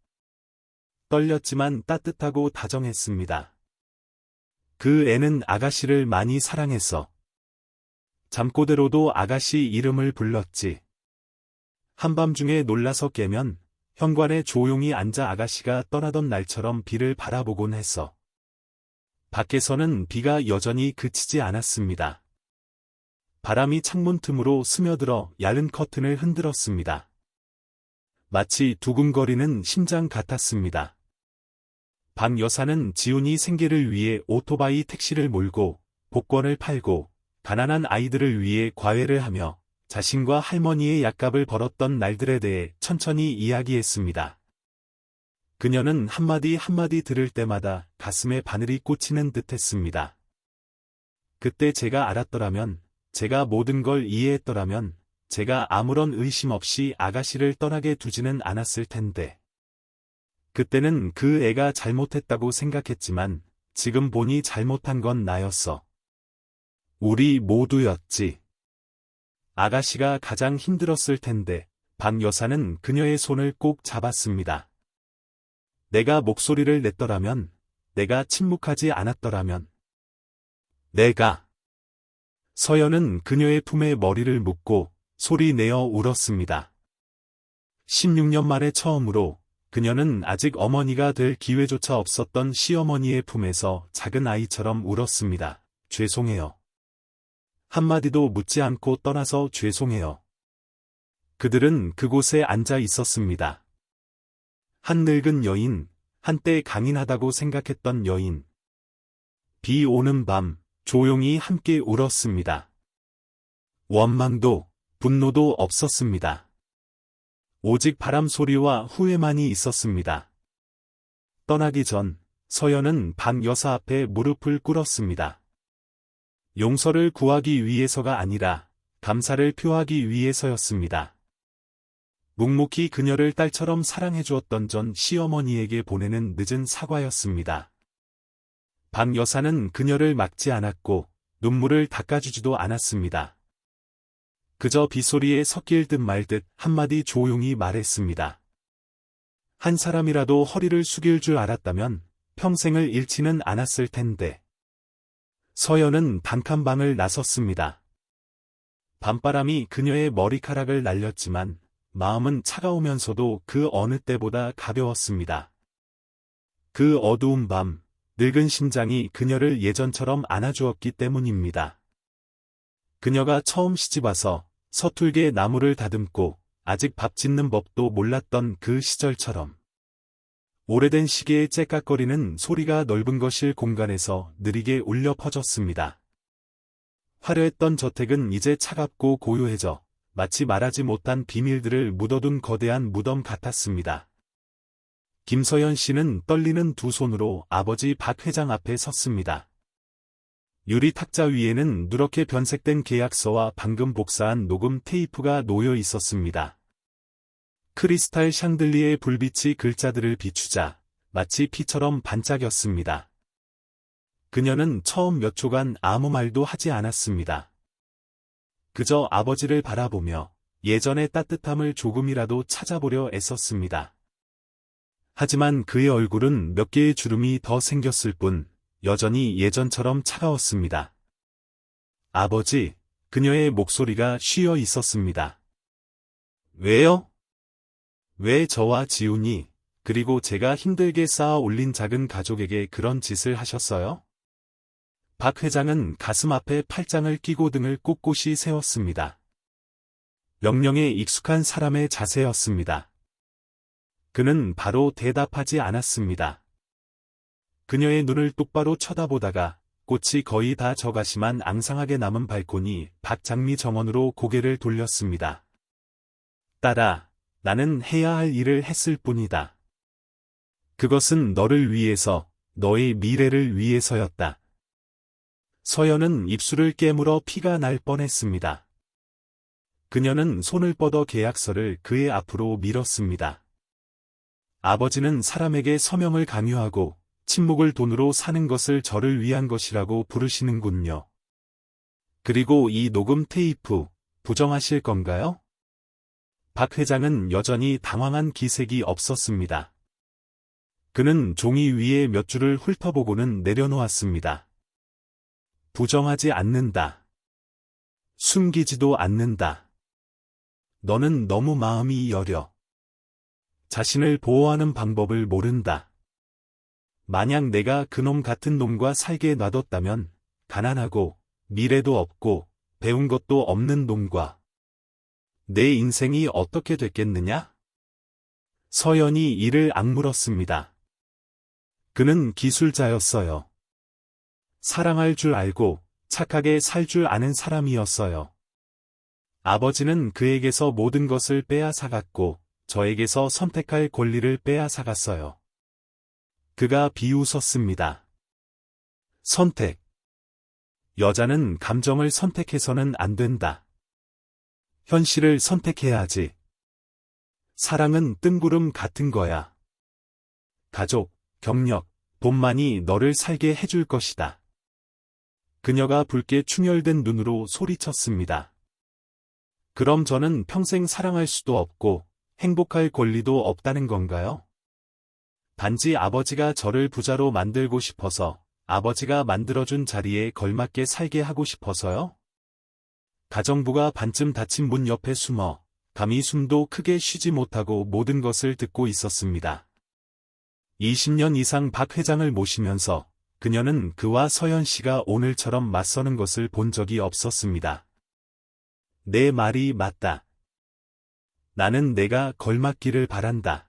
떨렸지만 따뜻하고 다정했습니다. 그 애는 아가씨를 많이 사랑했어. 잠꼬대로도 아가씨 이름을 불렀지. 한밤중에 놀라서 깨면 현관에 조용히 앉아 아가씨가 떠나던 날처럼 비를 바라보곤 했어. 밖에서는 비가 여전히 그치지 않았습니다. 바람이 창문 틈으로 스며들어 얇은 커튼을 흔들었습니다. 마치 두근거리는 심장 같았습니다. 방 여사는 지훈이 생계를 위해 오토바이 택시를 몰고 복권을 팔고 가난한 아이들을 위해 과외를 하며 자신과 할머니의 약값을 벌었던 날들에 대해 천천히 이야기했습니다. 그녀는 한마디 한마디 들을 때마다 가슴에 바늘이 꽂히는 듯했습니다. 그때 제가 알았더라면, 제가 모든 걸 이해했더라면, 제가 아무런 의심 없이 아가씨를 떠나게 두지는 않았을 텐데. 그때는 그 애가 잘못했다고 생각했지만, 지금 보니 잘못한 건 나였어. 우리 모두였지. 아가씨가 가장 힘들었을 텐데, 방 여사는 그녀의 손을 꼭 잡았습니다. 내가 목소리를 냈더라면, 내가 침묵하지 않았더라면. 내가. 서연은 그녀의 품에 머리를 묻고 소리 내어 울었습니다. 16년 만에 처음으로 그녀는 아직 어머니가 될 기회조차 없었던 시어머니의 품에서 작은 아이처럼 울었습니다. 죄송해요. 한마디도 묻지 않고 떠나서 죄송해요. 그들은 그곳에 앉아 있었습니다. 한 늙은 여인, 한때 강인하다고 생각했던 여인. 비 오는 밤, 조용히 함께 울었습니다. 원망도, 분노도 없었습니다. 오직 바람 소리와 후회만이 있었습니다. 떠나기 전, 서연은 방 여사 앞에 무릎을 꿇었습니다. 용서를 구하기 위해서가 아니라, 감사를 표하기 위해서였습니다. 묵묵히 그녀를 딸처럼 사랑해주었던 전 시어머니에게 보내는 늦은 사과였습니다. 방 여사는 그녀를 막지 않았고 눈물을 닦아주지도 않았습니다. 그저 빗소리에 섞일 듯 말 듯 한마디 조용히 말했습니다. 한 사람이라도 허리를 숙일 줄 알았다면 평생을 잃지는 않았을 텐데. 서연은 단칸방을 나섰습니다. 밤바람이 그녀의 머리카락을 날렸지만 마음은 차가우면서도 그 어느 때보다 가벼웠습니다. 그 어두운 밤, 늙은 심장이 그녀를 예전처럼 안아주었기 때문입니다. 그녀가 처음 시집와서 서툴게 나무를 다듬고 아직 밥 짓는 법도 몰랐던 그 시절처럼. 오래된 시계의 째깍거리는 소리가 넓은 거실 공간에서 느리게 울려 퍼졌습니다. 화려했던 저택은 이제 차갑고 고요해져 마치 말하지 못한 비밀들을 묻어둔 거대한 무덤 같았습니다. 김서연 씨는 떨리는 두 손으로 아버지 박 회장 앞에 섰습니다. 유리 탁자 위에는 누렇게 변색된 계약서와 방금 복사한 녹음 테이프가 놓여 있었습니다. 크리스탈 샹들리의 불빛이 글자들을 비추자 마치 피처럼 반짝였습니다. 그녀는 처음 몇 초간 아무 말도 하지 않았습니다. 그저 아버지를 바라보며 예전의 따뜻함을 조금이라도 찾아보려 애썼습니다. 하지만 그의 얼굴은 몇 개의 주름이 더 생겼을 뿐 여전히 예전처럼 차가웠습니다. 아버지, 그녀의 목소리가 쉬어 있었습니다. 왜요? 왜 저와 지훈이, 그리고 제가 힘들게 쌓아 올린 작은 가족에게 그런 짓을 하셨어요? 박 회장은 가슴 앞에 팔짱을 끼고 등을 꼿꼿이 세웠습니다. 명령에 익숙한 사람의 자세였습니다. 그는 바로 대답하지 않았습니다. 그녀의 눈을 똑바로 쳐다보다가 꽃이 거의 다 져가시만 앙상하게 남은 발코니 박장미 정원으로 고개를 돌렸습니다. 딸아, 나는 해야 할 일을 했을 뿐이다. 그것은 너를 위해서, 너의 미래를 위해서였다. 서연은 입술을 깨물어 피가 날 뻔했습니다. 그녀는 손을 뻗어 계약서를 그의 앞으로 밀었습니다. 아버지는 사람에게 서명을 강요하고 침묵을 돈으로 사는 것을 저를 위한 것이라고 부르시는군요. 그리고 이 녹음 테이프, 부정하실 건가요? 박 회장은 여전히 당황한 기색이 없었습니다. 그는 종이 위에 몇 줄을 훑어보고는 내려놓았습니다. 부정하지 않는다. 숨기지도 않는다. 너는 너무 마음이 여려. 자신을 보호하는 방법을 모른다. 만약 내가 그놈 같은 놈과 살게 놔뒀다면 가난하고 미래도 없고 배운 것도 없는 놈과 내 인생이 어떻게 됐겠느냐? 서연이 이를 악물었습니다. 그는 기술자였어요. 사랑할 줄 알고 착하게 살 줄 아는 사람이었어요. 아버지는 그에게서 모든 것을 빼앗아갔고 저에게서 선택할 권리를 빼앗아갔어요. 그가 비웃었습니다. 선택. 여자는 감정을 선택해서는 안 된다. 현실을 선택해야지. 사랑은 뜬구름 같은 거야. 가족, 경력, 돈만이 너를 살게 해줄 것이다. 그녀가 붉게 충혈된 눈으로 소리쳤습니다. 그럼 저는 평생 사랑할 수도 없고 행복할 권리도 없다는 건가요? 단지 아버지가 저를 부자로 만들고 싶어서, 아버지가 만들어준 자리에 걸맞게 살게 하고 싶어서요? 가정부가 반쯤 닫힌 문 옆에 숨어 감히 숨도 크게 쉬지 못하고 모든 것을 듣고 있었습니다. 20년 이상 박 회장을 모시면서 그녀는 그와 서연 씨가 오늘처럼 맞서는 것을 본 적이 없었습니다. 내 말이 맞다. 나는 내가 걸맞기를 바란다.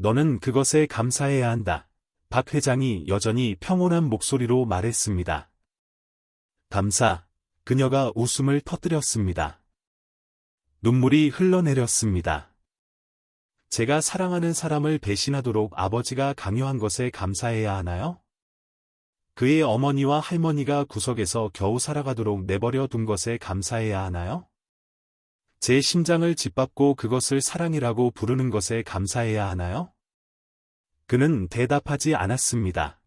너는 그것에 감사해야 한다. 박 회장이 여전히 평온한 목소리로 말했습니다. 감사. 그녀가 웃음을 터뜨렸습니다. 눈물이 흘러내렸습니다. 제가 사랑하는 사람을 배신하도록 아버지가 강요한 것에 감사해야 하나요? 그의 어머니와 할머니가 구석에서 겨우 살아가도록 내버려 둔 것에 감사해야 하나요? 제 심장을 짓밟고 그것을 사랑이라고 부르는 것에 감사해야 하나요? 그는 대답하지 않았습니다.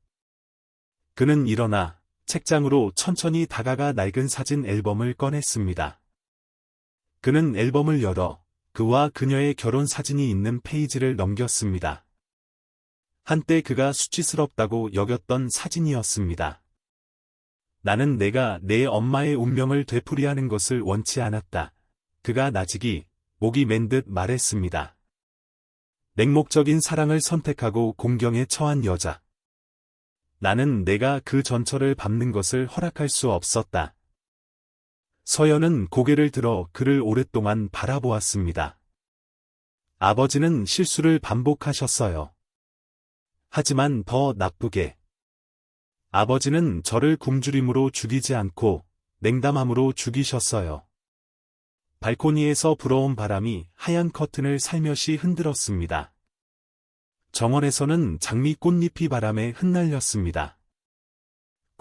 그는 일어나 책장으로 천천히 다가가 낡은 사진 앨범을 꺼냈습니다. 그는 앨범을 열어 그와 그녀의 결혼 사진이 있는 페이지를 넘겼습니다. 한때 그가 수치스럽다고 여겼던 사진이었습니다. 나는 내가 내 엄마의 운명을 되풀이하는 것을 원치 않았다. 그가 나직이 목이 맨 듯 말했습니다. 맹목적인 사랑을 선택하고 공경에 처한 여자. 나는 내가 그 전철을 밟는 것을 허락할 수 없었다. 서연은 고개를 들어 그를 오랫동안 바라보았습니다. 아버지는 실수를 반복하셨어요. 하지만 더 나쁘게. 아버지는 저를 굶주림으로 죽이지 않고 냉담함으로 죽이셨어요. 발코니에서 불어온 바람이 하얀 커튼을 살며시 흔들었습니다. 정원에서는 장미 꽃잎이 바람에 흩날렸습니다.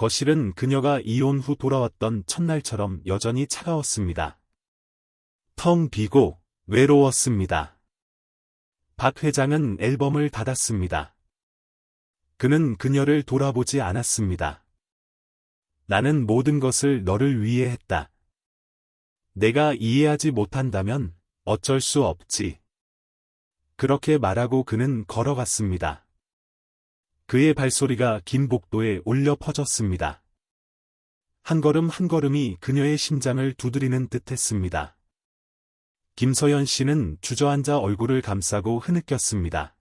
거실은 그녀가 이혼 후 돌아왔던 첫날처럼 여전히 차가웠습니다. 텅 비고 외로웠습니다. 박 회장은 앨범을 닫았습니다. 그는 그녀를 돌아보지 않았습니다. 나는 모든 것을 너를 위해 했다. 내가 이해하지 못한다면 어쩔 수 없지. 그렇게 말하고 그는 걸어갔습니다. 그의 발소리가 긴 복도에 울려 퍼졌습니다. 한 걸음 한 걸음이 그녀의 심장을 두드리는 듯했습니다. 김서연 씨는 주저앉아 얼굴을 감싸고 흐느꼈습니다.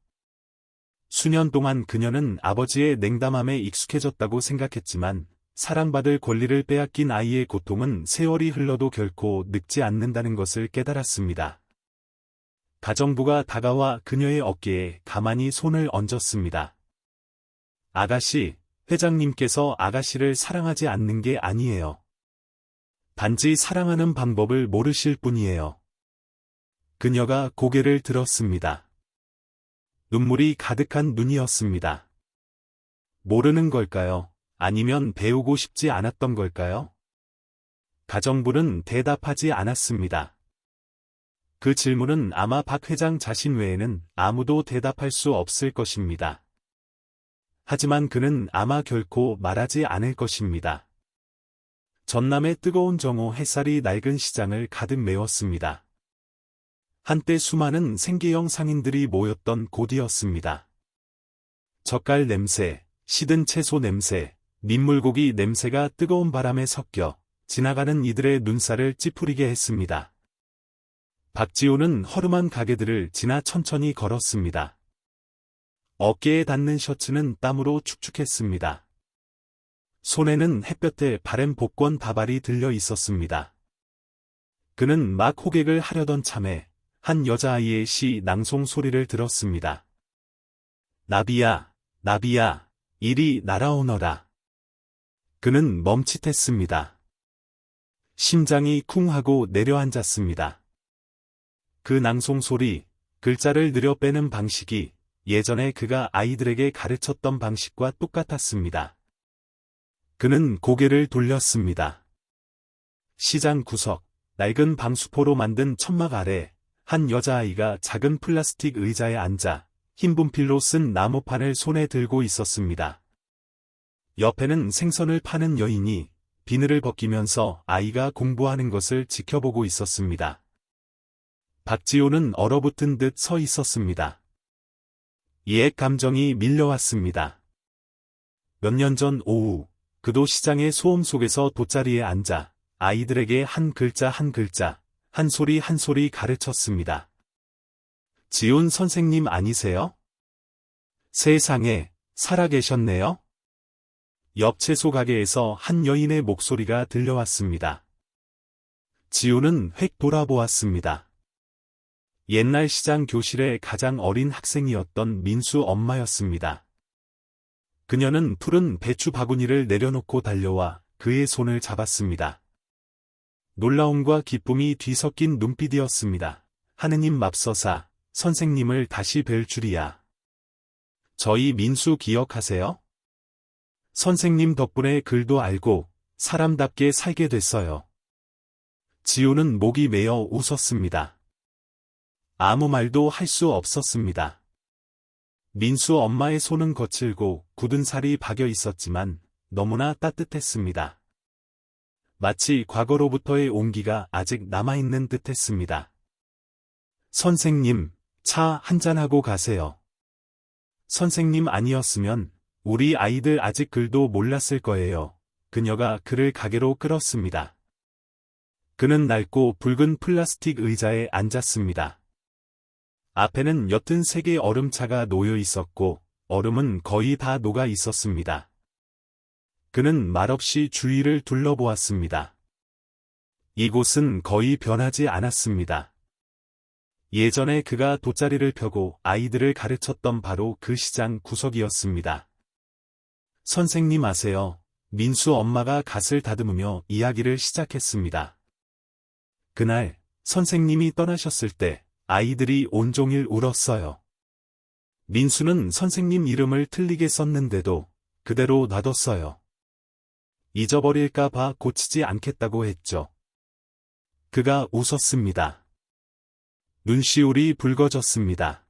수년 동안 그녀는 아버지의 냉담함에 익숙해졌다고 생각했지만 사랑받을 권리를 빼앗긴 아이의 고통은 세월이 흘러도 결코 늙지 않는다는 것을 깨달았습니다. 가정부가 다가와 그녀의 어깨에 가만히 손을 얹었습니다. 아가씨, 회장님께서 아가씨를 사랑하지 않는 게 아니에요. 단지 사랑하는 방법을 모르실 뿐이에요. 그녀가 고개를 들었습니다. 눈물이 가득한 눈이었습니다. 모르는 걸까요? 아니면 배우고 싶지 않았던 걸까요? 가정부는 대답하지 않았습니다. 그 질문은 아마 박 회장 자신 외에는 아무도 대답할 수 없을 것입니다. 하지만 그는 아마 결코 말하지 않을 것입니다. 전남의 뜨거운 정오 햇살이 낡은 시장을 가득 메웠습니다. 한때 수많은 생계형 상인들이 모였던 곳이었습니다. 젓갈 냄새, 시든 채소 냄새, 민물고기 냄새가 뜨거운 바람에 섞여 지나가는 이들의 눈살을 찌푸리게 했습니다. 박지호는 허름한 가게들을 지나 천천히 걸었습니다. 어깨에 닿는 셔츠는 땀으로 축축했습니다. 손에는 햇볕에 바랜 복권 다발이 들려 있었습니다. 그는 막 호객을 하려던 참에 한 여자아이의 시 낭송 소리를 들었습니다. 나비야, 나비야, 이리 날아오너라. 그는 멈칫했습니다. 심장이 쿵 하고 내려앉았습니다. 그 낭송 소리, 글자를 느려 빼는 방식이 예전에 그가 아이들에게 가르쳤던 방식과 똑같았습니다. 그는 고개를 돌렸습니다. 시장 구석, 낡은 방수포로 만든 천막 아래 한 여자아이가 작은 플라스틱 의자에 앉아 흰 분필로 쓴 나무판을 손에 들고 있었습니다. 옆에는 생선을 파는 여인이 비늘을 벗기면서 아이가 공부하는 것을 지켜보고 있었습니다. 박지호는 얼어붙은 듯 서 있었습니다. 옛 감정이 밀려왔습니다. 몇 년 전 오후, 그도 시장의 소음 속에서 돗자리에 앉아 아이들에게 한 글자 한 글자, 한 소리 한 소리 가르쳤습니다. 지훈 선생님 아니세요? 세상에, 살아계셨네요? 옆 채소 가게에서 한 여인의 목소리가 들려왔습니다. 지훈은 획 돌아보았습니다. 옛날 시장 교실의 가장 어린 학생이었던 민수 엄마였습니다. 그녀는 푸른 배추 바구니를 내려놓고 달려와 그의 손을 잡았습니다. 놀라움과 기쁨이 뒤섞인 눈빛이었습니다. 하느님 맙소사, 선생님을 다시 뵐 줄이야. 저희 민수 기억하세요? 선생님 덕분에 글도 알고 사람답게 살게 됐어요. 지우는 목이 메어 웃었습니다. 아무 말도 할 수 없었습니다. 민수 엄마의 손은 거칠고 굳은 살이 박여 있었지만 너무나 따뜻했습니다. 마치 과거로부터의 온기가 아직 남아있는 듯했습니다. 선생님, 차 한잔하고 가세요. 선생님 아니었으면 우리 아이들 아직 글도 몰랐을 거예요. 그녀가 그를 가게로 끌었습니다. 그는 낡고 붉은 플라스틱 의자에 앉았습니다. 앞에는 옅은 색의 얼음차가 놓여 있었고 얼음은 거의 다 녹아 있었습니다. 그는 말없이 주위를 둘러보았습니다. 이곳은 거의 변하지 않았습니다. 예전에 그가 돗자리를 펴고 아이들을 가르쳤던 바로 그 시장 구석이었습니다. 선생님 아세요? 민수 엄마가 갓을 다듬으며 이야기를 시작했습니다. 그날 선생님이 떠나셨을 때 아이들이 온종일 울었어요. 민수는 선생님 이름을 틀리게 썼는데도 그대로 놔뒀어요. 잊어버릴까 봐 고치지 않겠다고 했죠. 그가 웃었습니다. 눈시울이 붉어졌습니다.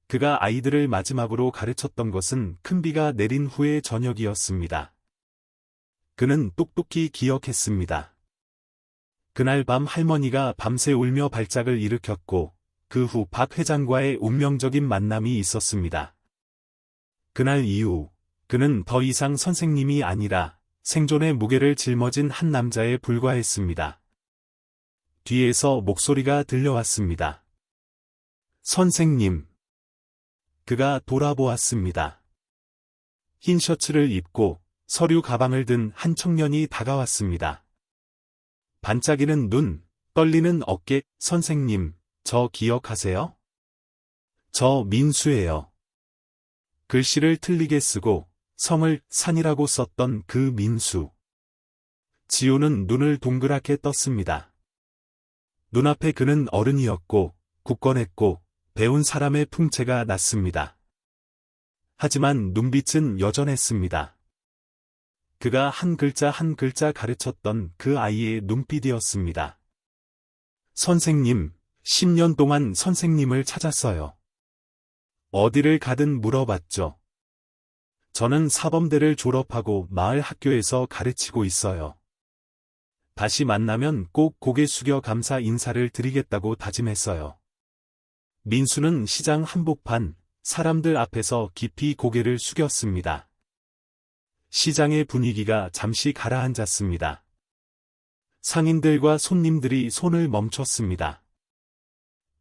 그가 아이들을 마지막으로 가르쳤던 것은 큰 비가 내린 후의 저녁이었습니다. 그는 똑똑히 기억했습니다. 그날 밤 할머니가 밤새 울며 발작을 일으켰고 그 후 박 회장과의 운명적인 만남이 있었습니다. 그날 이후 그는 더 이상 선생님이 아니라 생존의 무게를 짊어진 한 남자에 불과했습니다. 뒤에서 목소리가 들려왔습니다. 선생님. 그가 돌아보았습니다. 흰 셔츠를 입고 서류 가방을 든 한 청년이 다가왔습니다. 반짝이는 눈, 떨리는 어깨, 선생님, 저 기억하세요? 저 민수예요. 글씨를 틀리게 쓰고 성을 산이라고 썼던 그 민수. 지우는 눈을 동그랗게 떴습니다. 눈앞에 그는 어른이었고 굳건했고 배운 사람의 풍채가 났습니다. 하지만 눈빛은 여전했습니다. 그가 한 글자 한 글자 가르쳤던 그 아이의 눈빛이었습니다. 선생님, 10년 동안 선생님을 찾았어요. 어디를 가든 물어봤죠. 저는 사범대를 졸업하고 마을 학교에서 가르치고 있어요. 다시 만나면 꼭 고개 숙여 감사 인사를 드리겠다고 다짐했어요. 민수는 시장 한복판, 사람들 앞에서 깊이 고개를 숙였습니다. 시장의 분위기가 잠시 가라앉았습니다. 상인들과 손님들이 손을 멈췄습니다.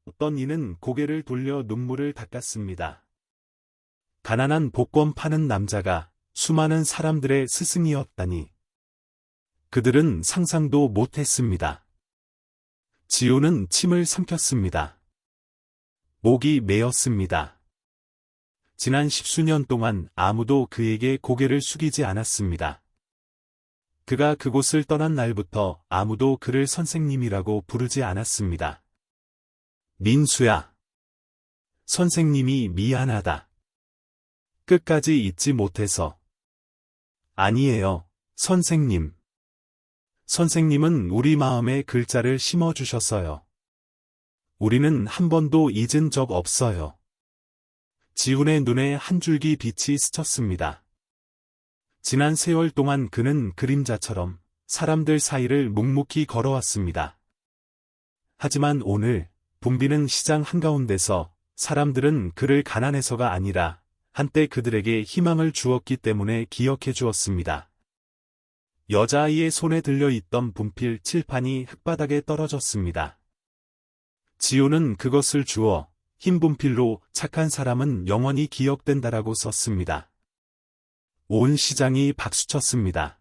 어떤 이는 고개를 돌려 눈물을 닦았습니다. 가난한 복권 파는 남자가 수많은 사람들의 스승이었다니. 그들은 상상도 못했습니다. 지우는 침을 삼켰습니다. 목이 메었습니다. 지난 10수년 동안 아무도 그에게 고개를 숙이지 않았습니다. 그가 그곳을 떠난 날부터 아무도 그를 선생님이라고 부르지 않았습니다. 민수야. 선생님이 미안하다. 끝까지 잊지 못해서. 아니에요, 선생님. 선생님은 우리 마음에 글자를 심어주셨어요. 우리는 한 번도 잊은 적 없어요. 지훈의 눈에 한 줄기 빛이 스쳤습니다. 지난 세월 동안 그는 그림자처럼 사람들 사이를 묵묵히 걸어왔습니다. 하지만 오늘 붐비는 시장 한가운데서 사람들은 그를 가난해서가 아니라 한때 그들에게 희망을 주었기 때문에 기억해 주었습니다. 여자아이의 손에 들려있던 분필 칠판이 흙바닥에 떨어졌습니다. 지우는 그것을 주워 흰 분필로 착한 사람은 영원히 기억된다라고 썼습니다. 온 시장이 박수쳤습니다.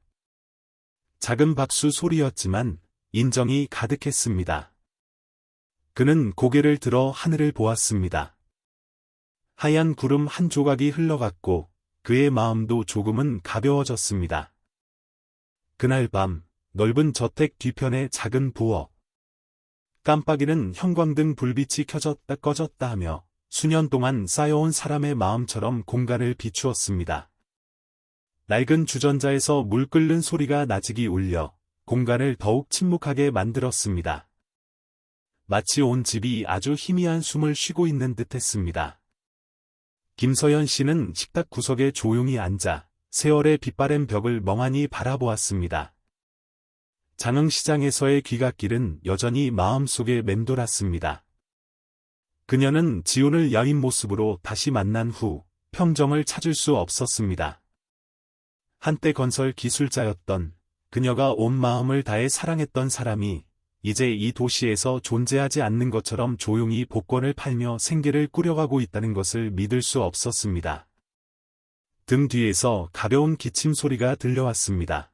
작은 박수 소리였지만 인정이 가득했습니다. 그는 고개를 들어 하늘을 보았습니다. 하얀 구름 한 조각이 흘러갔고 그의 마음도 조금은 가벼워졌습니다. 그날 밤 넓은 저택 뒤편의 작은 부엌. 깜빡이는 형광등 불빛이 켜졌다 꺼졌다 하며 수년 동안 쌓여온 사람의 마음처럼 공간을 비추었습니다. 낡은 주전자에서 물 끓는 소리가 나직이 울려 공간을 더욱 침묵하게 만들었습니다. 마치 온 집이 아주 희미한 숨을 쉬고 있는 듯했습니다. 김서연 씨는 식탁 구석에 조용히 앉아 세월의 빛바랜 벽을 멍하니 바라보았습니다. 장흥시장에서의 귀갓길은 여전히 마음속에 맴돌았습니다. 그녀는 지훈을 야윈 모습으로 다시 만난 후 평정을 찾을 수 없었습니다. 한때 건설 기술자였던 그녀가 온 마음을 다해 사랑했던 사람이 이제 이 도시에서 존재하지 않는 것처럼 조용히 복권을 팔며 생계를 꾸려가고 있다는 것을 믿을 수 없었습니다. 등 뒤에서 가벼운 기침 소리가 들려왔습니다.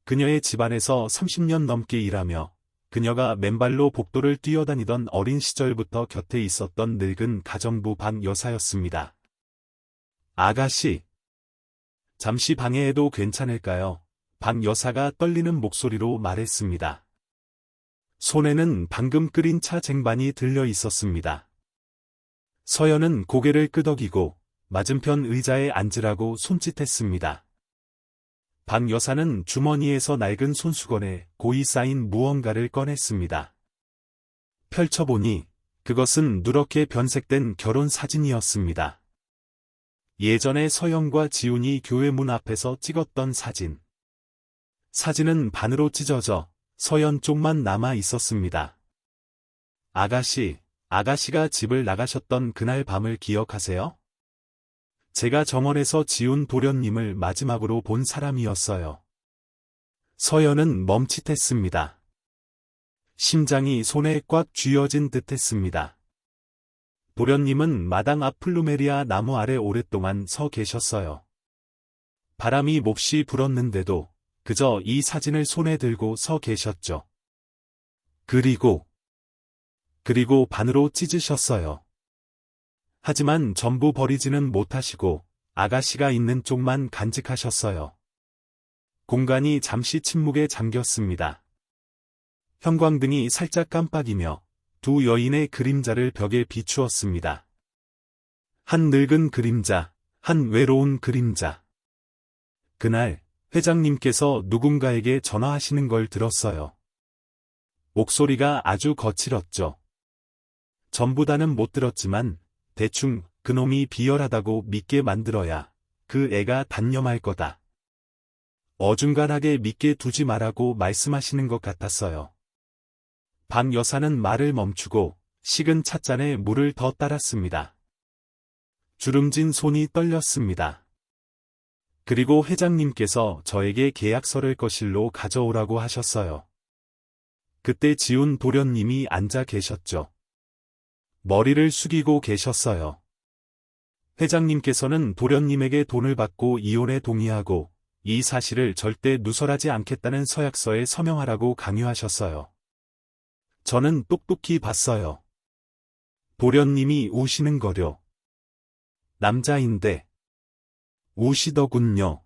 그녀의 집안에서 30년 넘게 일하며 그녀가 맨발로 복도를 뛰어다니던 어린 시절부터 곁에 있었던 늙은 가정부 박 여사였습니다. 아가씨. 잠시 방해해도 괜찮을까요? 박 여사가 떨리는 목소리로 말했습니다. 손에는 방금 끓인 차 쟁반이 들려 있었습니다. 서연은 고개를 끄덕이고 맞은편 의자에 앉으라고 손짓했습니다. 박 여사는 주머니에서 낡은 손수건에 고이 쌓인 무언가를 꺼냈습니다. 펼쳐보니 그것은 누렇게 변색된 결혼 사진이었습니다. 예전에 서영과 지훈이 교회 문 앞에서 찍었던 사진. 사진은 반으로 찢어져 서연 쪽만 남아 있었습니다. 아가씨가 집을 나가셨던 그날 밤을 기억하세요? 제가 정원에서 지훈 도련님을 마지막으로 본 사람이었어요. 서연은 멈칫했습니다. 심장이 손에 꽉 쥐어진 듯했습니다. 도련님은 마당 앞 플루메리아 나무 아래 오랫동안 서 계셨어요. 바람이 몹시 불었는데도 그저 이 사진을 손에 들고 서 계셨죠. 그리고 반으로 찢으셨어요. 하지만 전부 버리지는 못하시고 아가씨가 있는 쪽만 간직하셨어요. 공간이 잠시 침묵에 잠겼습니다. 형광등이 살짝 깜빡이며 두 여인의 그림자를 벽에 비추었습니다. 한 늙은 그림자, 한 외로운 그림자. 그날 회장님께서 누군가에게 전화하시는 걸 들었어요. 목소리가 아주 거칠었죠. 전부 다는 못 들었지만 대충 그놈이 비열하다고 믿게 만들어야 그 애가 단념할 거다. 어중간하게 믿게 두지 말라고 말씀하시는 것 같았어요. 박 여사는 말을 멈추고 식은 찻잔에 물을 더 따랐습니다. 주름진 손이 떨렸습니다. 그리고 회장님께서 저에게 계약서를 거실로 가져오라고 하셨어요. 그때 지훈 도련님이 앉아 계셨죠. 머리를 숙이고 계셨어요. 회장님께서는 도련님에게 돈을 받고 이혼에 동의하고 이 사실을 절대 누설하지 않겠다는 서약서에 서명하라고 강요하셨어요. 저는 똑똑히 봤어요. 도련님이 우시는 거려. 남자인데 우시더군요.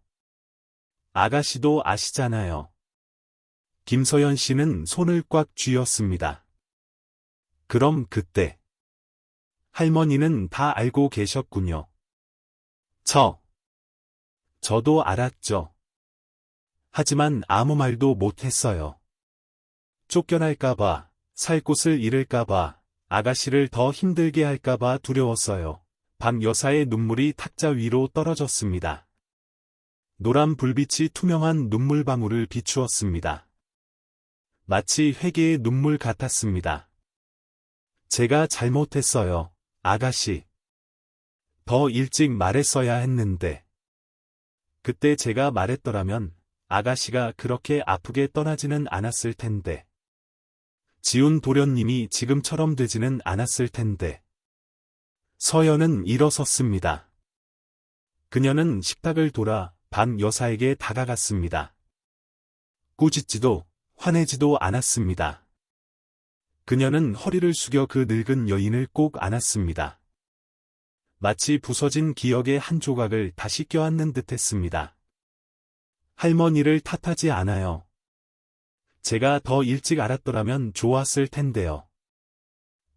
아가씨도 아시잖아요. 김서연 씨는 손을 꽉 쥐었습니다. 그럼 그때 할머니는 다 알고 계셨군요. 저도 알았죠. 하지만 아무 말도 못했어요. 쫓겨날까봐, 살 곳을 잃을까봐, 아가씨를 더 힘들게 할까봐 두려웠어요. 박 여사의 눈물이 탁자 위로 떨어졌습니다. 노란 불빛이 투명한 눈물방울을 비추었습니다. 마치 회개의 눈물 같았습니다. 제가 잘못했어요, 아가씨. 더 일찍 말했어야 했는데. 그때 제가 말했더라면 아가씨가 그렇게 아프게 떠나지는 않았을 텐데. 지훈 도련님이 지금처럼 되지는 않았을 텐데. 서연은 일어섰습니다. 그녀는 식탁을 돌아 박 여사에게 다가갔습니다. 꾸짖지도 화내지도 않았습니다. 그녀는 허리를 숙여 그 늙은 여인을 꼭 안았습니다. 마치 부서진 기억의 한 조각을 다시 껴안는 듯했습니다. 할머니를 탓하지 않아요. 제가 더 일찍 알았더라면 좋았을 텐데요.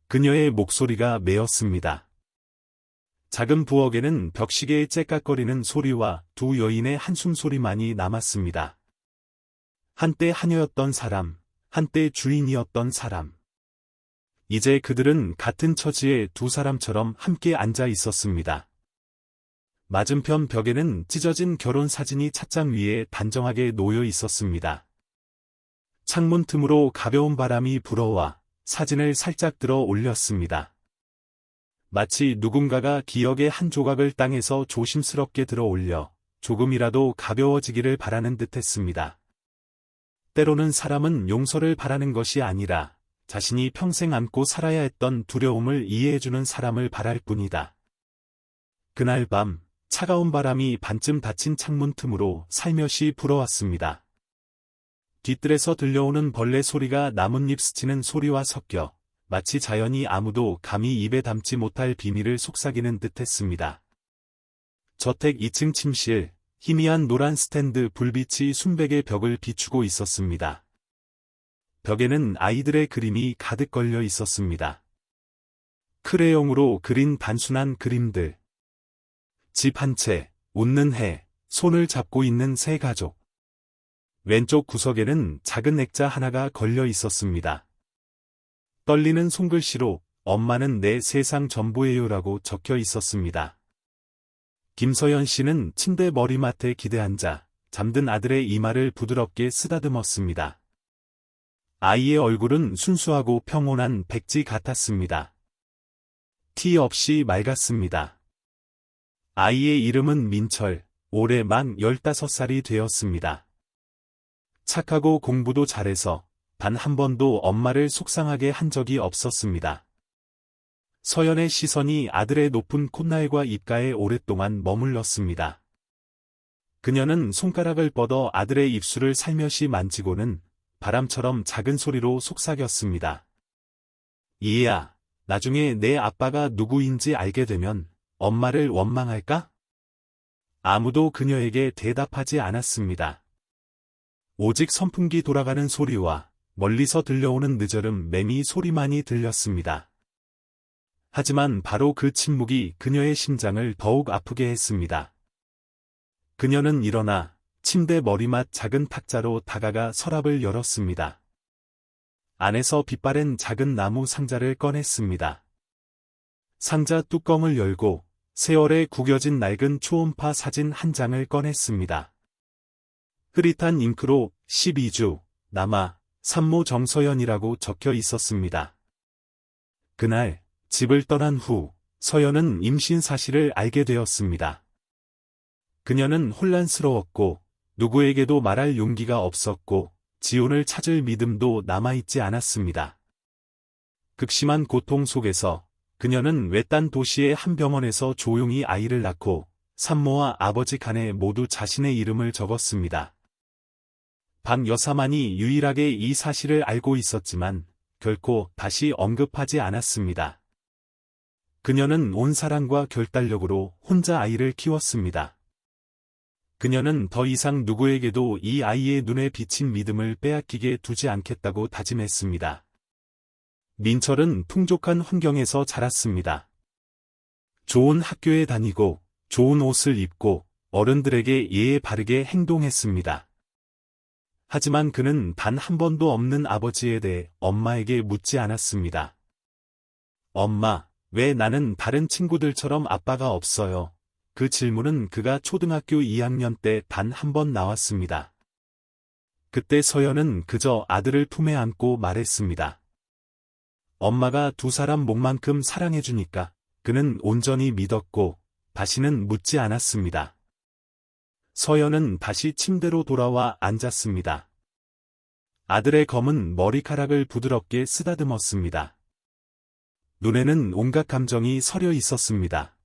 그녀의 목소리가 메었습니다. 작은 부엌에는 벽시계의 째깍거리는 소리와 두 여인의 한숨 소리만이 남았습니다. 한때 하녀였던 사람, 한때 주인이었던 사람. 이제 그들은 같은 처지의 두 사람처럼 함께 앉아 있었습니다. 맞은편 벽에는 찢어진 결혼 사진이 찻장 위에 단정하게 놓여 있었습니다. 창문 틈으로 가벼운 바람이 불어와 사진을 살짝 들어 올렸습니다. 마치 누군가가 기억의 한 조각을 땅에서 조심스럽게 들어 올려 조금이라도 가벼워지기를 바라는 듯했습니다. 때로는 사람은 용서를 바라는 것이 아니라 자신이 평생 안고 살아야 했던 두려움을 이해해주는 사람을 바랄 뿐이다. 그날 밤 차가운 바람이 반쯤 닫힌 창문 틈으로 살며시 불어왔습니다. 뒤뜰에서 들려오는 벌레 소리가 나뭇잎 스치는 소리와 섞여 마치 자연이 아무도 감히 입에 담지 못할 비밀을 속삭이는 듯했습니다. 저택 2층 침실, 희미한 노란 스탠드 불빛이 순백의 벽을 비추고 있었습니다. 벽에는 아이들의 그림이 가득 걸려 있었습니다. 크레용으로 그린 단순한 그림들. 집 한 채, 웃는 해, 손을 잡고 있는 세 가족. 왼쪽 구석에는 작은 액자 하나가 걸려 있었습니다. 떨리는 손글씨로 엄마는 내 세상 전부예요라고 적혀 있었습니다. 김서연 씨는 침대 머리맡에 기대앉아 잠든 아들의 이마를 부드럽게 쓰다듬었습니다. 아이의 얼굴은 순수하고 평온한 백지 같았습니다. 티 없이 맑았습니다. 아이의 이름은 민철, 올해 만 15살이 되었습니다. 착하고 공부도 잘해서 단 한 번도 엄마를 속상하게 한 적이 없었습니다. 서연의 시선이 아들의 높은 콧날과 입가에 오랫동안 머물렀습니다. 그녀는 손가락을 뻗어 아들의 입술을 살며시 만지고는 바람처럼 작은 소리로 속삭였습니다. 이해야, 나중에 내 아빠가 누구인지 알게 되면 엄마를 원망할까? 아무도 그녀에게 대답하지 않았습니다. 오직 선풍기 돌아가는 소리와 멀리서 들려오는 느저름 매미 소리만이 들렸습니다. 하지만 바로 그 침묵이 그녀의 심장을 더욱 아프게 했습니다. 그녀는 일어나 침대 머리맡 작은 탁자로 다가가 서랍을 열었습니다. 안에서 빛바랜 작은 나무 상자를 꺼냈습니다. 상자 뚜껑을 열고 세월에 구겨진 낡은 초음파 사진 한 장을 꺼냈습니다. 흐릿한 잉크로 12주, 남아, 산모 정서연이라고 적혀 있었습니다. 그날 집을 떠난 후 서연은 임신 사실을 알게 되었습니다. 그녀는 혼란스러웠고 누구에게도 말할 용기가 없었고 지온을 찾을 믿음도 남아있지 않았습니다. 극심한 고통 속에서 그녀는 외딴 도시의 한 병원에서 조용히 아이를 낳고 산모와 아버지 칸에 모두 자신의 이름을 적었습니다. 박 여사만이 유일하게 이 사실을 알고 있었지만 결코 다시 언급하지 않았습니다. 그녀는 온 사랑과 결단력으로 혼자 아이를 키웠습니다. 그녀는 더 이상 누구에게도 이 아이의 눈에 비친 믿음을 빼앗기게 두지 않겠다고 다짐했습니다. 민철은 풍족한 환경에서 자랐습니다. 좋은 학교에 다니고 좋은 옷을 입고 어른들에게 예의 바르게 행동했습니다. 하지만 그는 단 한 번도 없는 아버지에 대해 엄마에게 묻지 않았습니다. 엄마, 왜 나는 다른 친구들처럼 아빠가 없어요? 그 질문은 그가 초등학교 2학년 때 단 한 번 나왔습니다. 그때 서연은 그저 아들을 품에 안고 말했습니다. 엄마가 두 사람 목만큼 사랑해주니까 그는 온전히 믿었고 다시는 묻지 않았습니다. 서연은 다시 침대로 돌아와 앉았습니다. 아들의 검은 머리카락을 부드럽게 쓰다듬었습니다. 눈에는 온갖 감정이 서려 있었습니다.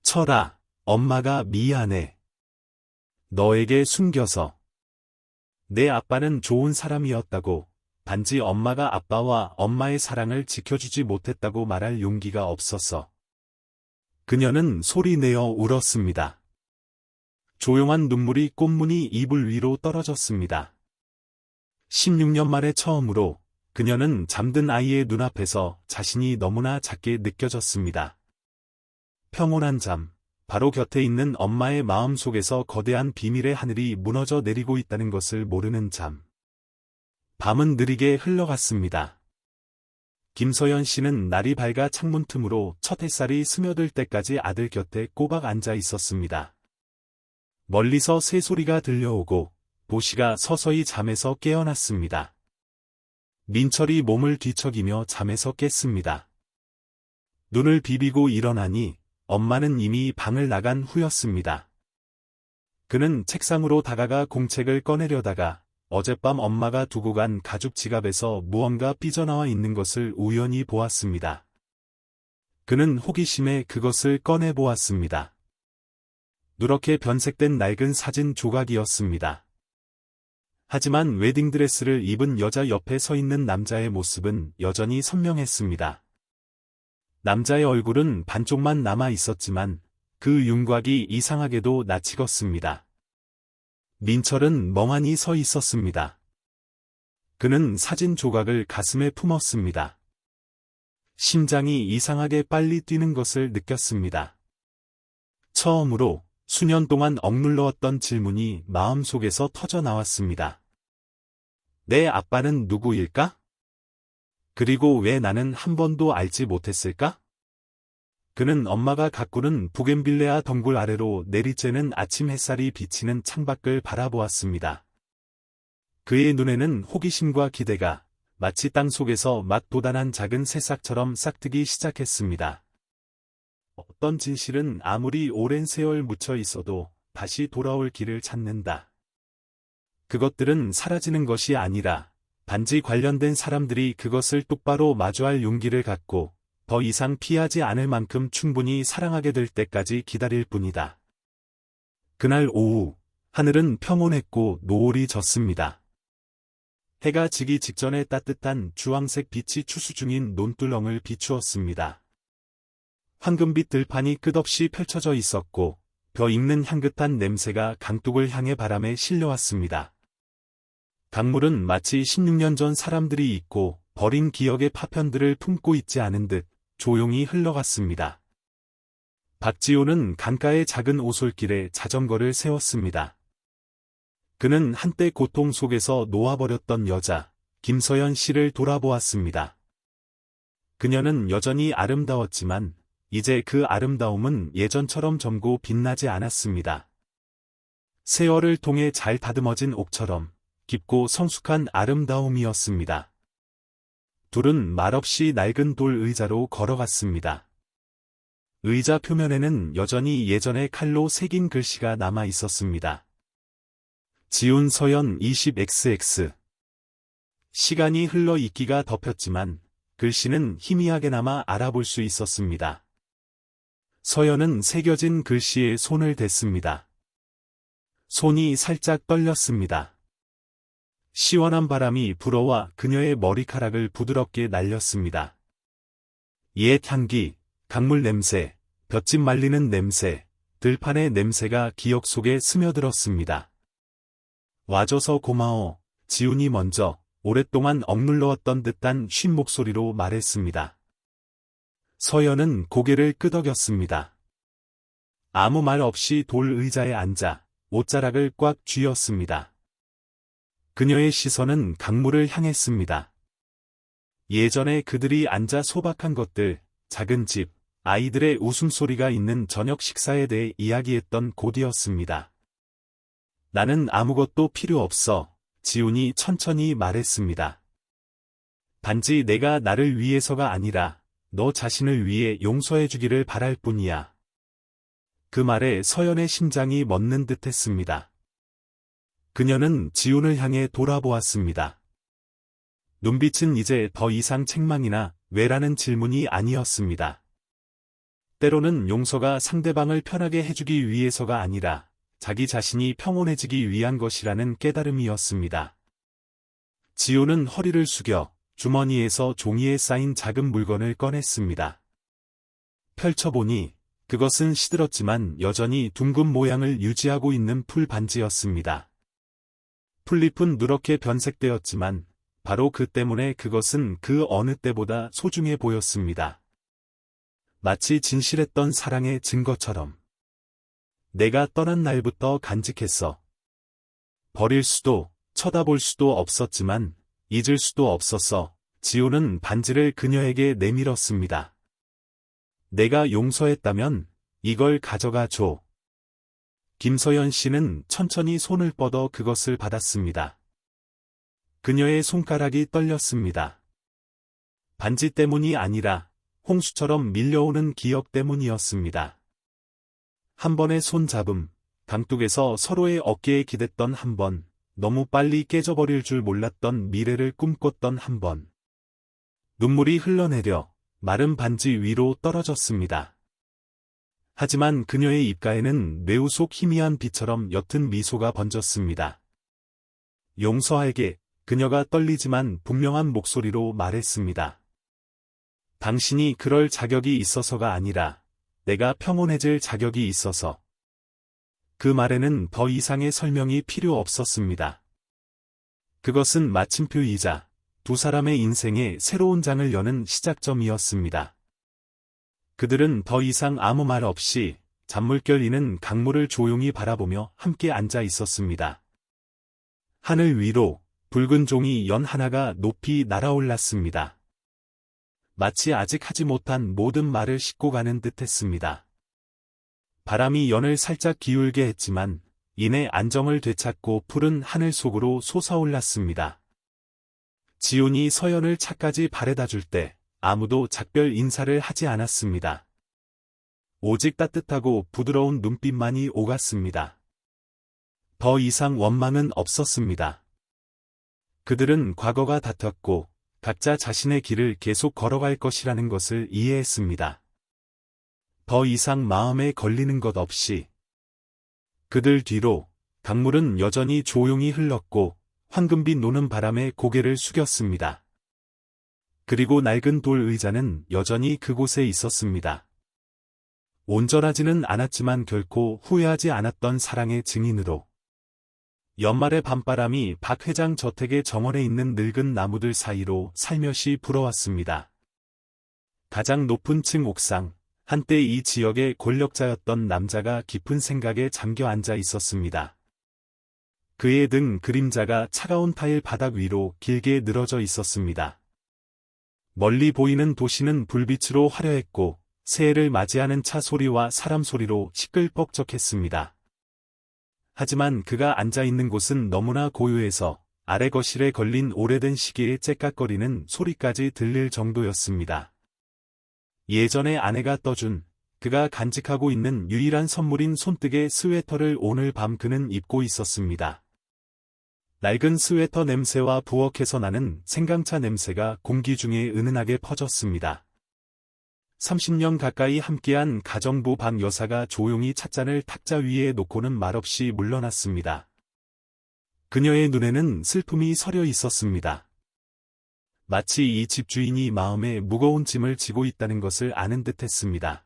철아, 엄마가 미안해. 너에게 숨겨서. 내 아빠는 좋은 사람이었다고, 단지 엄마가 아빠와 엄마의 사랑을 지켜주지 못했다고 말할 용기가 없었어. 그녀는 소리내어 울었습니다. 조용한 눈물이 꽃무늬 이불 위로 떨어졌습니다. 16년 만에 처음으로 그녀는 잠든 아이의 눈앞에서 자신이 너무나 작게 느껴졌습니다. 평온한 잠, 바로 곁에 있는 엄마의 마음 속에서 거대한 비밀의 하늘이 무너져 내리고 있다는 것을 모르는 잠. 밤은 느리게 흘러갔습니다. 김서연 씨는 날이 밝아 창문 틈으로 첫 햇살이 스며들 때까지 아들 곁에 꼬박 앉아 있었습니다. 멀리서 새소리가 들려오고 보시가 서서히 잠에서 깨어났습니다. 민철이 몸을 뒤척이며 잠에서 깼습니다. 눈을 비비고 일어나니 엄마는 이미 방을 나간 후였습니다. 그는 책상으로 다가가 공책을 꺼내려다가 어젯밤 엄마가 두고 간 가죽 지갑에서 무언가 삐져나와 있는 것을 우연히 보았습니다. 그는 호기심에 그것을 꺼내보았습니다. 누렇게 변색된 낡은 사진 조각이었습니다. 하지만 웨딩드레스를 입은 여자 옆에 서 있는 남자의 모습은 여전히 선명했습니다. 남자의 얼굴은 반쪽만 남아 있었지만 그 윤곽이 이상하게도 낯익었습니다. 민철은 멍하니 서 있었습니다. 그는 사진 조각을 가슴에 품었습니다. 심장이 이상하게 빨리 뛰는 것을 느꼈습니다. 처음으로 수년 동안 억눌러왔던 질문이 마음속에서 터져 나왔습니다. 내 아빠는 누구일까? 그리고 왜 나는 한 번도 알지 못했을까? 그는 엄마가 가꾸는 부겐빌레아 덩굴 아래로 내리쬐는 아침 햇살이 비치는 창밖을 바라보았습니다. 그의 눈에는 호기심과 기대가 마치 땅속에서 막 돋아난 작은 새싹처럼 싹트기 시작했습니다. 어떤 진실은 아무리 오랜 세월 묻혀 있어도 다시 돌아올 길을 찾는다. 그것들은 사라지는 것이 아니라 단지 관련된 사람들이 그것을 똑바로 마주할 용기를 갖고 더 이상 피하지 않을 만큼 충분히 사랑하게 될 때까지 기다릴 뿐이다. 그날 오후, 하늘은 평온했고 노을이 졌습니다. 해가 지기 직전에 따뜻한 주황색 빛이 추수 중인 논두렁을 비추었습니다. 황금빛 들판이 끝없이 펼쳐져 있었고 벼 익는 향긋한 냄새가 강둑을 향해 바람에 실려왔습니다. 강물은 마치 16년 전 사람들이 잊고 버린 기억의 파편들을 품고 있지 않은 듯 조용히 흘러갔습니다. 박지호는 강가의 작은 오솔길에 자전거를 세웠습니다. 그는 한때 고통 속에서 놓아버렸던 여자, 김서연 씨를 돌아보았습니다. 그녀는 여전히 아름다웠지만 이제 그 아름다움은 예전처럼 젊고 빛나지 않았습니다. 세월을 통해 잘 다듬어진 옥처럼 깊고 성숙한 아름다움이었습니다. 둘은 말없이 낡은 돌 의자로 걸어갔습니다. 의자 표면에는 여전히 예전의 칼로 새긴 글씨가 남아 있었습니다. 지훈 서연 20XX. 시간이 흘러 이끼가 덮였지만 글씨는 희미하게나마 알아볼 수 있었습니다. 서연은 새겨진 글씨에 손을 댔습니다. 손이 살짝 떨렸습니다. 시원한 바람이 불어와 그녀의 머리카락을 부드럽게 날렸습니다. 옛 향기, 강물 냄새, 볏짚 말리는 냄새, 들판의 냄새가 기억 속에 스며들었습니다. 와줘서 고마워, 지훈이 먼저 오랫동안 억눌러왔던 듯한 쉰 목소리로 말했습니다. 서연은 고개를 끄덕였습니다. 아무 말 없이 돌 의자에 앉아 옷자락을 꽉 쥐었습니다. 그녀의 시선은 강물을 향했습니다. 예전에 그들이 앉아 소박한 것들, 작은 집, 아이들의 웃음소리가 있는 저녁 식사에 대해 이야기했던 곳이었습니다. 나는 아무것도 필요 없어, 지훈이 천천히 말했습니다. 단지 내가 나를 위해서가 아니라 너 자신을 위해 용서해주기를 바랄 뿐이야. 그 말에 서연의 심장이 멎는 듯했습니다. 그녀는 지훈을 향해 돌아보았습니다. 눈빛은 이제 더 이상 책망이나 왜라는 질문이 아니었습니다. 때로는 용서가 상대방을 편하게 해주기 위해서가 아니라 자기 자신이 평온해지기 위한 것이라는 깨달음이었습니다. 지훈은 허리를 숙여 주머니에서 종이에 쌓인 작은 물건을 꺼냈습니다. 펼쳐보니 그것은 시들었지만 여전히 둥근 모양을 유지하고 있는 풀 반지였습니다. 풀잎은 누렇게 변색되었지만 바로 그 때문에 그것은 그 어느 때보다 소중해 보였습니다. 마치 진실했던 사랑의 증거처럼. 내가 떠난 날부터 간직했어. 버릴 수도, 쳐다볼 수도 없었지만 잊을 수도 없었어. 지훈은 반지를 그녀에게 내밀었습니다. 내가 용서했다면 이걸 가져가 줘. 김서연 씨는 천천히 손을 뻗어 그것을 받았습니다. 그녀의 손가락이 떨렸습니다. 반지 때문이 아니라 홍수처럼 밀려오는 기억 때문이었습니다. 한 번의 손잡음, 강둑에서 서로의 어깨에 기댔던 한 번, 너무 빨리 깨져버릴 줄 몰랐던 미래를 꿈꿨던 한 번. 눈물이 흘러내려 마른 반지 위로 떨어졌습니다. 하지만 그녀의 입가에는 뇌우 속 희미한 빛처럼 옅은 미소가 번졌습니다. 용서할게, 그녀가 떨리지만 분명한 목소리로 말했습니다. 당신이 그럴 자격이 있어서가 아니라 내가 평온해질 자격이 있어서. 그 말에는 더 이상의 설명이 필요 없었습니다. 그것은 마침표이자 두 사람의 인생의 새로운 장을 여는 시작점이었습니다. 그들은 더 이상 아무 말 없이 잔물결 이는 강물을 조용히 바라보며 함께 앉아 있었습니다. 하늘 위로 붉은 종이 연 하나가 높이 날아올랐습니다. 마치 아직 하지 못한 모든 말을 싣고 가는 듯했습니다. 바람이 연을 살짝 기울게 했지만 이내 안정을 되찾고 푸른 하늘 속으로 솟아올랐습니다. 지훈이 서연을 차까지 바래다 줄 때 아무도 작별 인사를 하지 않았습니다. 오직 따뜻하고 부드러운 눈빛만이 오갔습니다. 더 이상 원망은 없었습니다. 그들은 과거가 닿았고 각자 자신의 길을 계속 걸어갈 것이라는 것을 이해했습니다. 더 이상 마음에 걸리는 것 없이. 그들 뒤로 강물은 여전히 조용히 흘렀고 황금빛 노는 바람에 고개를 숙였습니다. 그리고 낡은 돌 의자는 여전히 그곳에 있었습니다. 온전하지는 않았지만 결코 후회하지 않았던 사랑의 증인으로. 연말의 밤바람이 박 회장 저택의 정원에 있는 늙은 나무들 사이로 살며시 불어왔습니다. 가장 높은 층 옥상, 한때 이 지역의 권력자였던 남자가 깊은 생각에 잠겨 앉아 있었습니다. 그의 등 그림자가 차가운 타일 바닥 위로 길게 늘어져 있었습니다. 멀리 보이는 도시는 불빛으로 화려했고 새해를 맞이하는 차 소리와 사람 소리로 시끌벅적했습니다. 하지만 그가 앉아있는 곳은 너무나 고요해서 아래 거실에 걸린 오래된 시계의 째깍거리는 소리까지 들릴 정도였습니다. 예전에 아내가 떠준 그가 간직하고 있는 유일한 선물인 손뜨개 스웨터를 오늘 밤 그는 입고 있었습니다. 낡은 스웨터 냄새와 부엌에서 나는 생강차 냄새가 공기 중에 은은하게 퍼졌습니다. 30년 가까이 함께한 가정부 박 여사가 조용히 찻잔을 탁자 위에 놓고는 말없이 물러났습니다. 그녀의 눈에는 슬픔이 서려 있었습니다. 마치 이 집 주인이 마음에 무거운 짐을 지고 있다는 것을 아는 듯했습니다.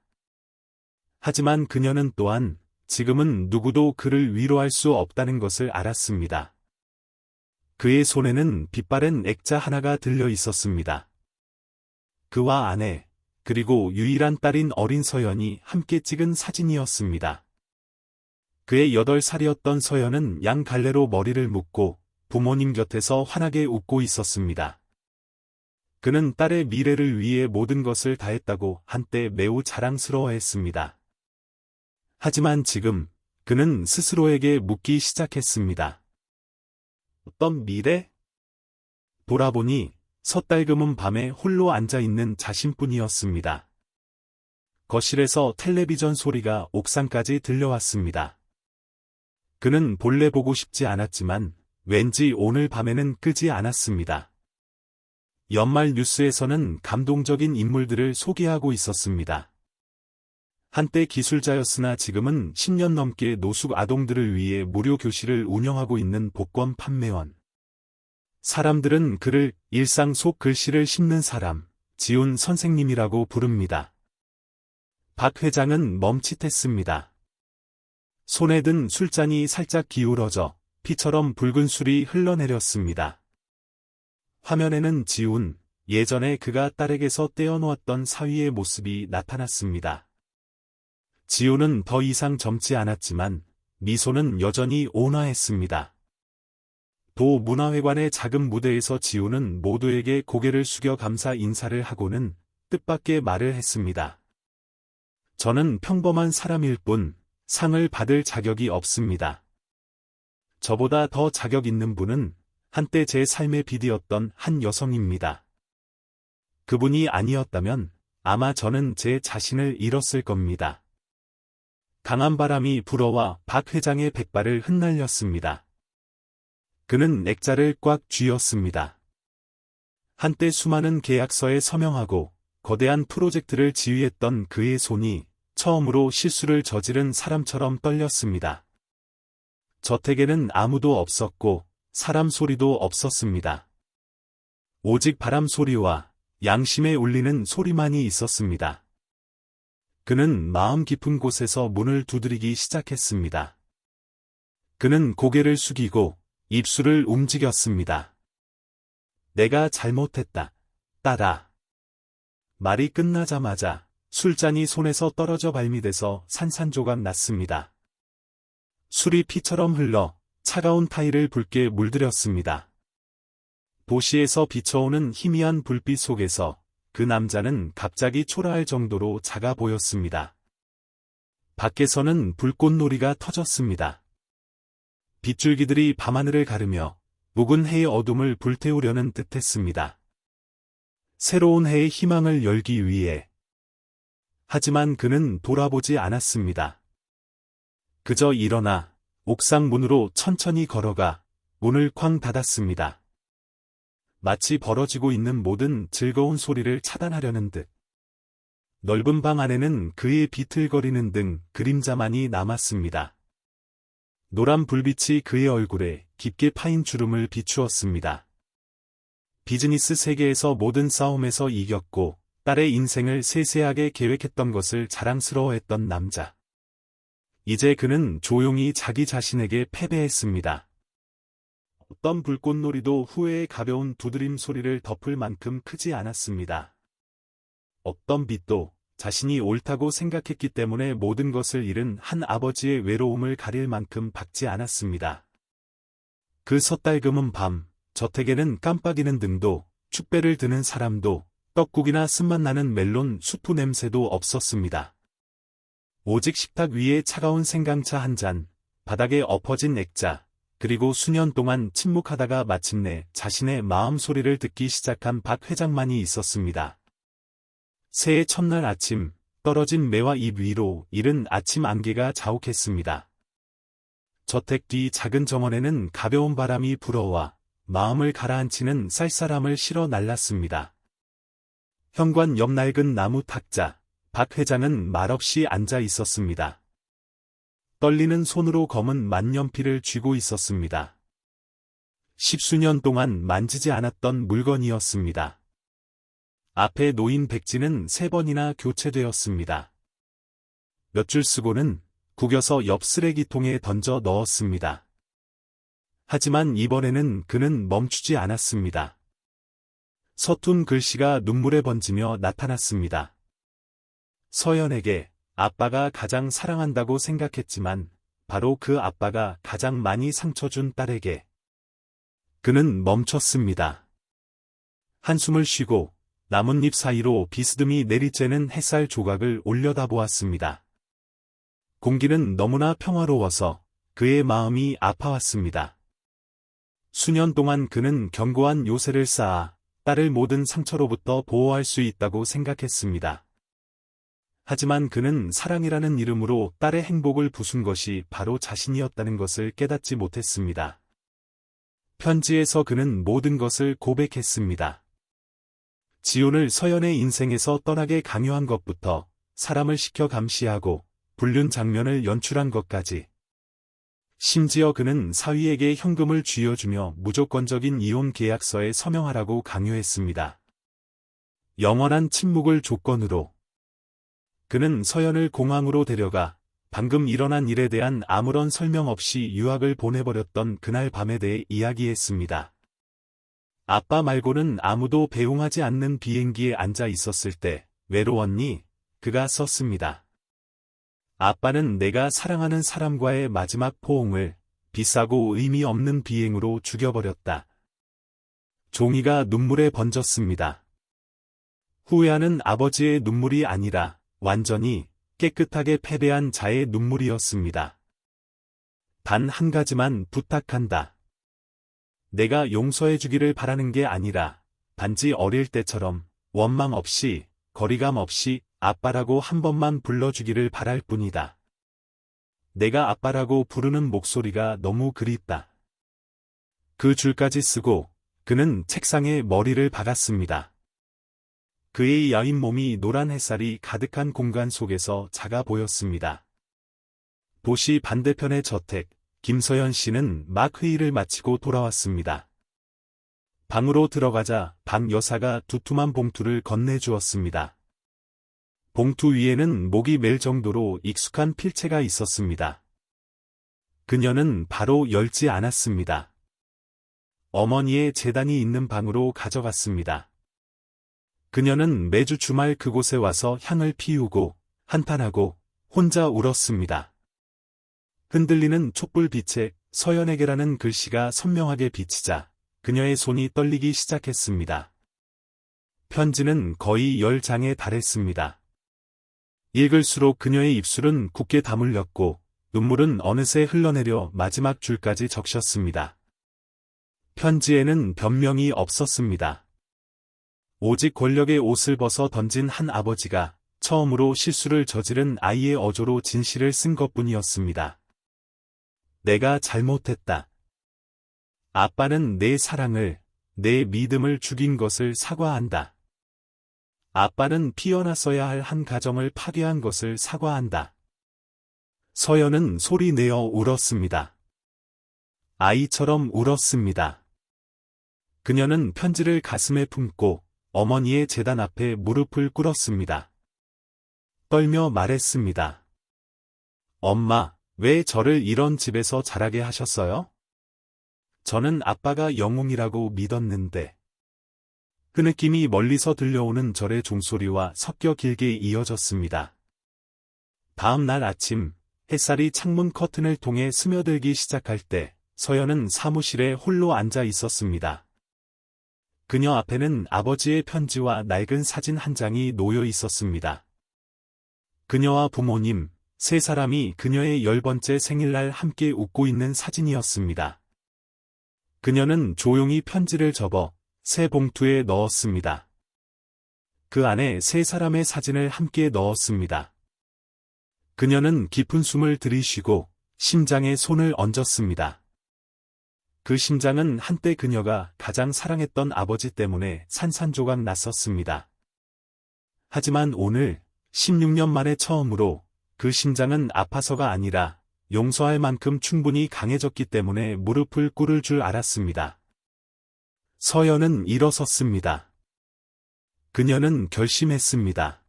하지만 그녀는 또한 지금은 누구도 그를 위로할 수 없다는 것을 알았습니다. 그의 손에는 빛바랜 액자 하나가 들려 있었습니다. 그와 아내, 그리고 유일한 딸인 어린 서연이 함께 찍은 사진이었습니다. 그의 8살이었던 서연은 양 갈래로 머리를 묶고 부모님 곁에서 환하게 웃고 있었습니다. 그는 딸의 미래를 위해 모든 것을 다했다고 한때 매우 자랑스러워했습니다. 하지만 지금 그는 스스로에게 묻기 시작했습니다. 어떤 미래? 돌아보니 섣달금은 밤에 홀로 앉아있는 자신뿐이었습니다. 거실에서 텔레비전 소리가 옥상까지 들려왔습니다. 그는 본래 보고 싶지 않았지만 왠지 오늘 밤에는 끄지 않았습니다. 연말 뉴스에서는 감동적인 인물들을 소개하고 있었습니다. 한때 기술자였으나 지금은 10년 넘게 노숙 아동들을 위해 무료 교실을 운영하고 있는 복권 판매원. 사람들은 그를 일상 속 글씨를 씹는 사람, 지훈 선생님이라고 부릅니다. 박 회장은 멈칫했습니다. 손에 든 술잔이 살짝 기울어져 피처럼 붉은 술이 흘러내렸습니다. 화면에는 지훈, 예전에 그가 딸에게서 떼어놓았던 사위의 모습이 나타났습니다. 지훈은 더 이상 젊지 않았지만 미소는 여전히 온화했습니다. 도 문화회관의 작은 무대에서 지훈은 모두에게 고개를 숙여 감사 인사를 하고는 뜻밖의 말을 했습니다. 저는 평범한 사람일 뿐 상을 받을 자격이 없습니다. 저보다 더 자격 있는 분은 한때 제 삶의 빛이었던 한 여성입니다. 그분이 아니었다면 아마 저는 제 자신을 잃었을 겁니다. 강한 바람이 불어와 박 회장의 백발을 흩날렸습니다. 그는 액자를 꽉 쥐었습니다. 한때 수많은 계약서에 서명하고 거대한 프로젝트를 지휘했던 그의 손이 처음으로 실수를 저지른 사람처럼 떨렸습니다. 저택에는 아무도 없었고 사람 소리도 없었습니다. 오직 바람 소리와 양심에 울리는 소리만이 있었습니다. 그는 마음 깊은 곳에서 문을 두드리기 시작했습니다. 그는 고개를 숙이고 입술을 움직였습니다. 내가 잘못했다, 딸아. 말이 끝나자마자 술잔이 손에서 떨어져 발밑에서 산산조각 났습니다. 술이 피처럼 흘러 차가운 타일을 붉게 물들였습니다. 도시에서 비춰오는 희미한 불빛 속에서 그 남자는 갑자기 초라할 정도로 작아 보였습니다. 밖에서는 불꽃놀이가 터졌습니다. 빗줄기들이 밤하늘을 가르며 묵은 해의 어둠을 불태우려는 듯했습니다. 새로운 해의 희망을 열기 위해. 하지만 그는 돌아보지 않았습니다. 그저 일어나 옥상 문으로 천천히 걸어가 문을 쾅 닫았습니다. 마치 벌어지고 있는 모든 즐거운 소리를 차단하려는 듯. 넓은 방 안에는 그의 비틀거리는 등 그림자만이 남았습니다. 노란 불빛이 그의 얼굴에 깊게 파인 주름을 비추었습니다. 비즈니스 세계에서 모든 싸움에서 이겼고 딸의 인생을 세세하게 계획했던 것을 자랑스러워했던 남자. 이제 그는 조용히 자기 자신에게 패배했습니다. 어떤 불꽃놀이도 후회의 가벼운 두드림 소리를 덮을 만큼 크지 않았습니다. 어떤 빛도 자신이 옳다고 생각했기 때문에 모든 것을 잃은 한 아버지의 외로움을 가릴 만큼 밝지 않았습니다. 그 섣달금은 밤, 저택에는 깜빡이는 등도, 축배를 드는 사람도, 떡국이나 쓴맛 나는 멜론 수프 냄새도 없었습니다. 오직 식탁 위에 차가운 생강차 한 잔, 바닥에 엎어진 액자, 그리고 수년 동안 침묵하다가 마침내 자신의 마음 소리를 듣기 시작한 박 회장만이 있었습니다. 새해 첫날 아침, 떨어진 매와 잎 위로 이른 아침 안개가 자욱했습니다. 저택 뒤 작은 정원에는 가벼운 바람이 불어와 마음을 가라앉히는 쌀쌀함을 실어 날랐습니다. 현관 옆 낡은 나무 탁자, 박 회장은 말없이 앉아 있었습니다. 떨리는 손으로 검은 만년필을 쥐고 있었습니다. 십수년 동안 만지지 않았던 물건이었습니다. 앞에 놓인 백지는 3번이나 교체되었습니다. 몇 줄 쓰고는 구겨서 옆 쓰레기통에 던져 넣었습니다. 하지만 이번에는 그는 멈추지 않았습니다. 서툰 글씨가 눈물에 번지며 나타났습니다. 서연에게 아빠가 가장 사랑한다고 생각했지만 바로 그 아빠가 가장 많이 상처 준 딸에게. 그는 멈췄습니다. 한숨을 쉬고 나뭇잎 사이로 비스듬히 내리쬐는 햇살 조각을 올려다보았습니다. 공기는 너무나 평화로워서 그의 마음이 아파왔습니다. 수년 동안 그는 견고한 요새를 쌓아 딸을 모든 상처로부터 보호할 수 있다고 생각했습니다. 하지만 그는 사랑이라는 이름으로 딸의 행복을 부순 것이 바로 자신이었다는 것을 깨닫지 못했습니다. 편지에서 그는 모든 것을 고백했습니다. 지온을 서연의 인생에서 떠나게 강요한 것부터 사람을 시켜 감시하고 불륜 장면을 연출한 것까지. 심지어 그는 사위에게 현금을 쥐어주며 무조건적인 이혼 계약서에 서명하라고 강요했습니다. 영원한 침묵을 조건으로. 그는 서연을 공항으로 데려가 방금 일어난 일에 대한 아무런 설명 없이 유학을 보내버렸던 그날 밤에 대해 이야기했습니다. 아빠 말고는 아무도 배웅하지 않는 비행기에 앉아 있었을 때 외로웠니? 그가 썼습니다. 아빠는 내가 사랑하는 사람과의 마지막 포옹을 비싸고 의미 없는 비행으로 죽여버렸다. 종이가 눈물에 번졌습니다. 후회하는 아버지의 눈물이 아니라 완전히 깨끗하게 패배한 자의 눈물이었습니다. 단 한 가지만 부탁한다. 내가 용서해주기를 바라는 게 아니라 단지 어릴 때처럼 원망 없이 거리감 없이 아빠라고 한 번만 불러주기를 바랄 뿐이다. 내가 아빠라고 부르는 목소리가 너무 그립다. 그 줄까지 쓰고 그는 책상에 머리를 박았습니다. 그의 야윈 몸이 노란 햇살이 가득한 공간 속에서 작아 보였습니다. 도시 반대편의 저택, 김서연 씨는 막 회의를 마치고 돌아왔습니다. 방으로 들어가자 박 여사가 두툼한 봉투를 건네주었습니다. 봉투 위에는 목이 멜 정도로 익숙한 필체가 있었습니다. 그녀는 바로 열지 않았습니다. 어머니의 재단이 있는 방으로 가져갔습니다. 그녀는 매주 주말 그곳에 와서 향을 피우고 한탄하고 혼자 울었습니다. 흔들리는 촛불빛에 서연에게라는 글씨가 선명하게 비치자 그녀의 손이 떨리기 시작했습니다. 편지는 거의 10장에 달했습니다. 읽을수록 그녀의 입술은 굳게 다물렸고 눈물은 어느새 흘러내려 마지막 줄까지 적셨습니다. 편지에는 변명이 없었습니다. 오직 권력의 옷을 벗어 던진 한 아버지가 처음으로 실수를 저지른 아이의 어조로 진실을 쓴 것뿐이었습니다. 내가 잘못했다. 아빠는 내 사랑을, 내 믿음을 죽인 것을 사과한다. 아빠는 피어났어야 할 한 가정을 파괴한 것을 사과한다. 서연은 소리 내어 울었습니다. 아이처럼 울었습니다. 그녀는 편지를 가슴에 품고 어머니의 제단 앞에 무릎을 꿇었습니다. 떨며 말했습니다. 엄마, 왜 저를 이런 집에서 자라게 하셨어요? 저는 아빠가 영웅이라고 믿었는데. 그 느낌이 멀리서 들려오는 절의 종소리와 섞여 길게 이어졌습니다. 다음 날 아침, 햇살이 창문 커튼을 통해 스며들기 시작할 때 서연은 사무실에 홀로 앉아 있었습니다. 그녀 앞에는 아버지의 편지와 낡은 사진 한 장이 놓여 있었습니다. 그녀와 부모님, 세 사람이 그녀의 10번째 생일날 함께 웃고 있는 사진이었습니다. 그녀는 조용히 편지를 접어 새 봉투에 넣었습니다. 그 안에 세 사람의 사진을 함께 넣었습니다. 그녀는 깊은 숨을 들이쉬고 심장에 손을 얹었습니다. 그 심장은 한때 그녀가 가장 사랑했던 아버지 때문에 산산조각 났었습니다. 하지만 오늘 16년 만에 처음으로 그 심장은 아파서가 아니라 용서할 만큼 충분히 강해졌기 때문에 무릎을 꿇을 줄 알았습니다. 서연은 일어섰습니다. 그녀는 결심했습니다.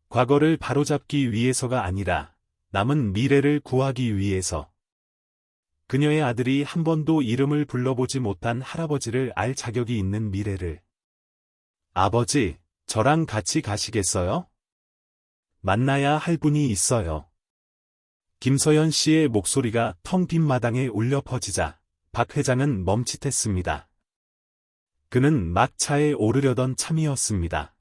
과거를 바로잡기 위해서가 아니라 남은 미래를 구하기 위해서. 그녀의 아들이 한 번도 이름을 불러보지 못한 할아버지를 알 자격이 있는 미래를. 아버지, 저랑 같이 가시겠어요? 만나야 할 분이 있어요. 김서연 씨의 목소리가 텅 빈 마당에 울려 퍼지자 박 회장은 멈칫했습니다. 그는 막 차에 오르려던 참이었습니다.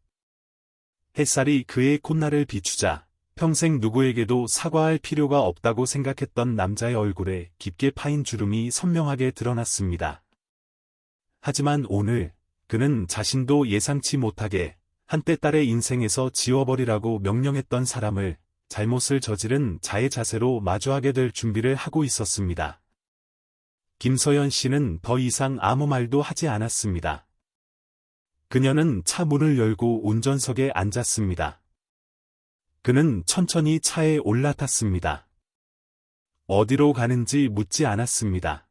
햇살이 그의 콧날을 비추자 평생 누구에게도 사과할 필요가 없다고 생각했던 남자의 얼굴에 깊게 파인 주름이 선명하게 드러났습니다. 하지만 오늘 그는 자신도 예상치 못하게 한때 딸의 인생에서 지워버리라고 명령했던 사람을 잘못을 저지른 자의 자세로 마주하게 될 준비를 하고 있었습니다. 김서연 씨는 더 이상 아무 말도 하지 않았습니다. 그녀는 차 문을 열고 운전석에 앉았습니다. 그는 천천히 차에 올라탔습니다. 어디로 가는지 묻지 않았습니다.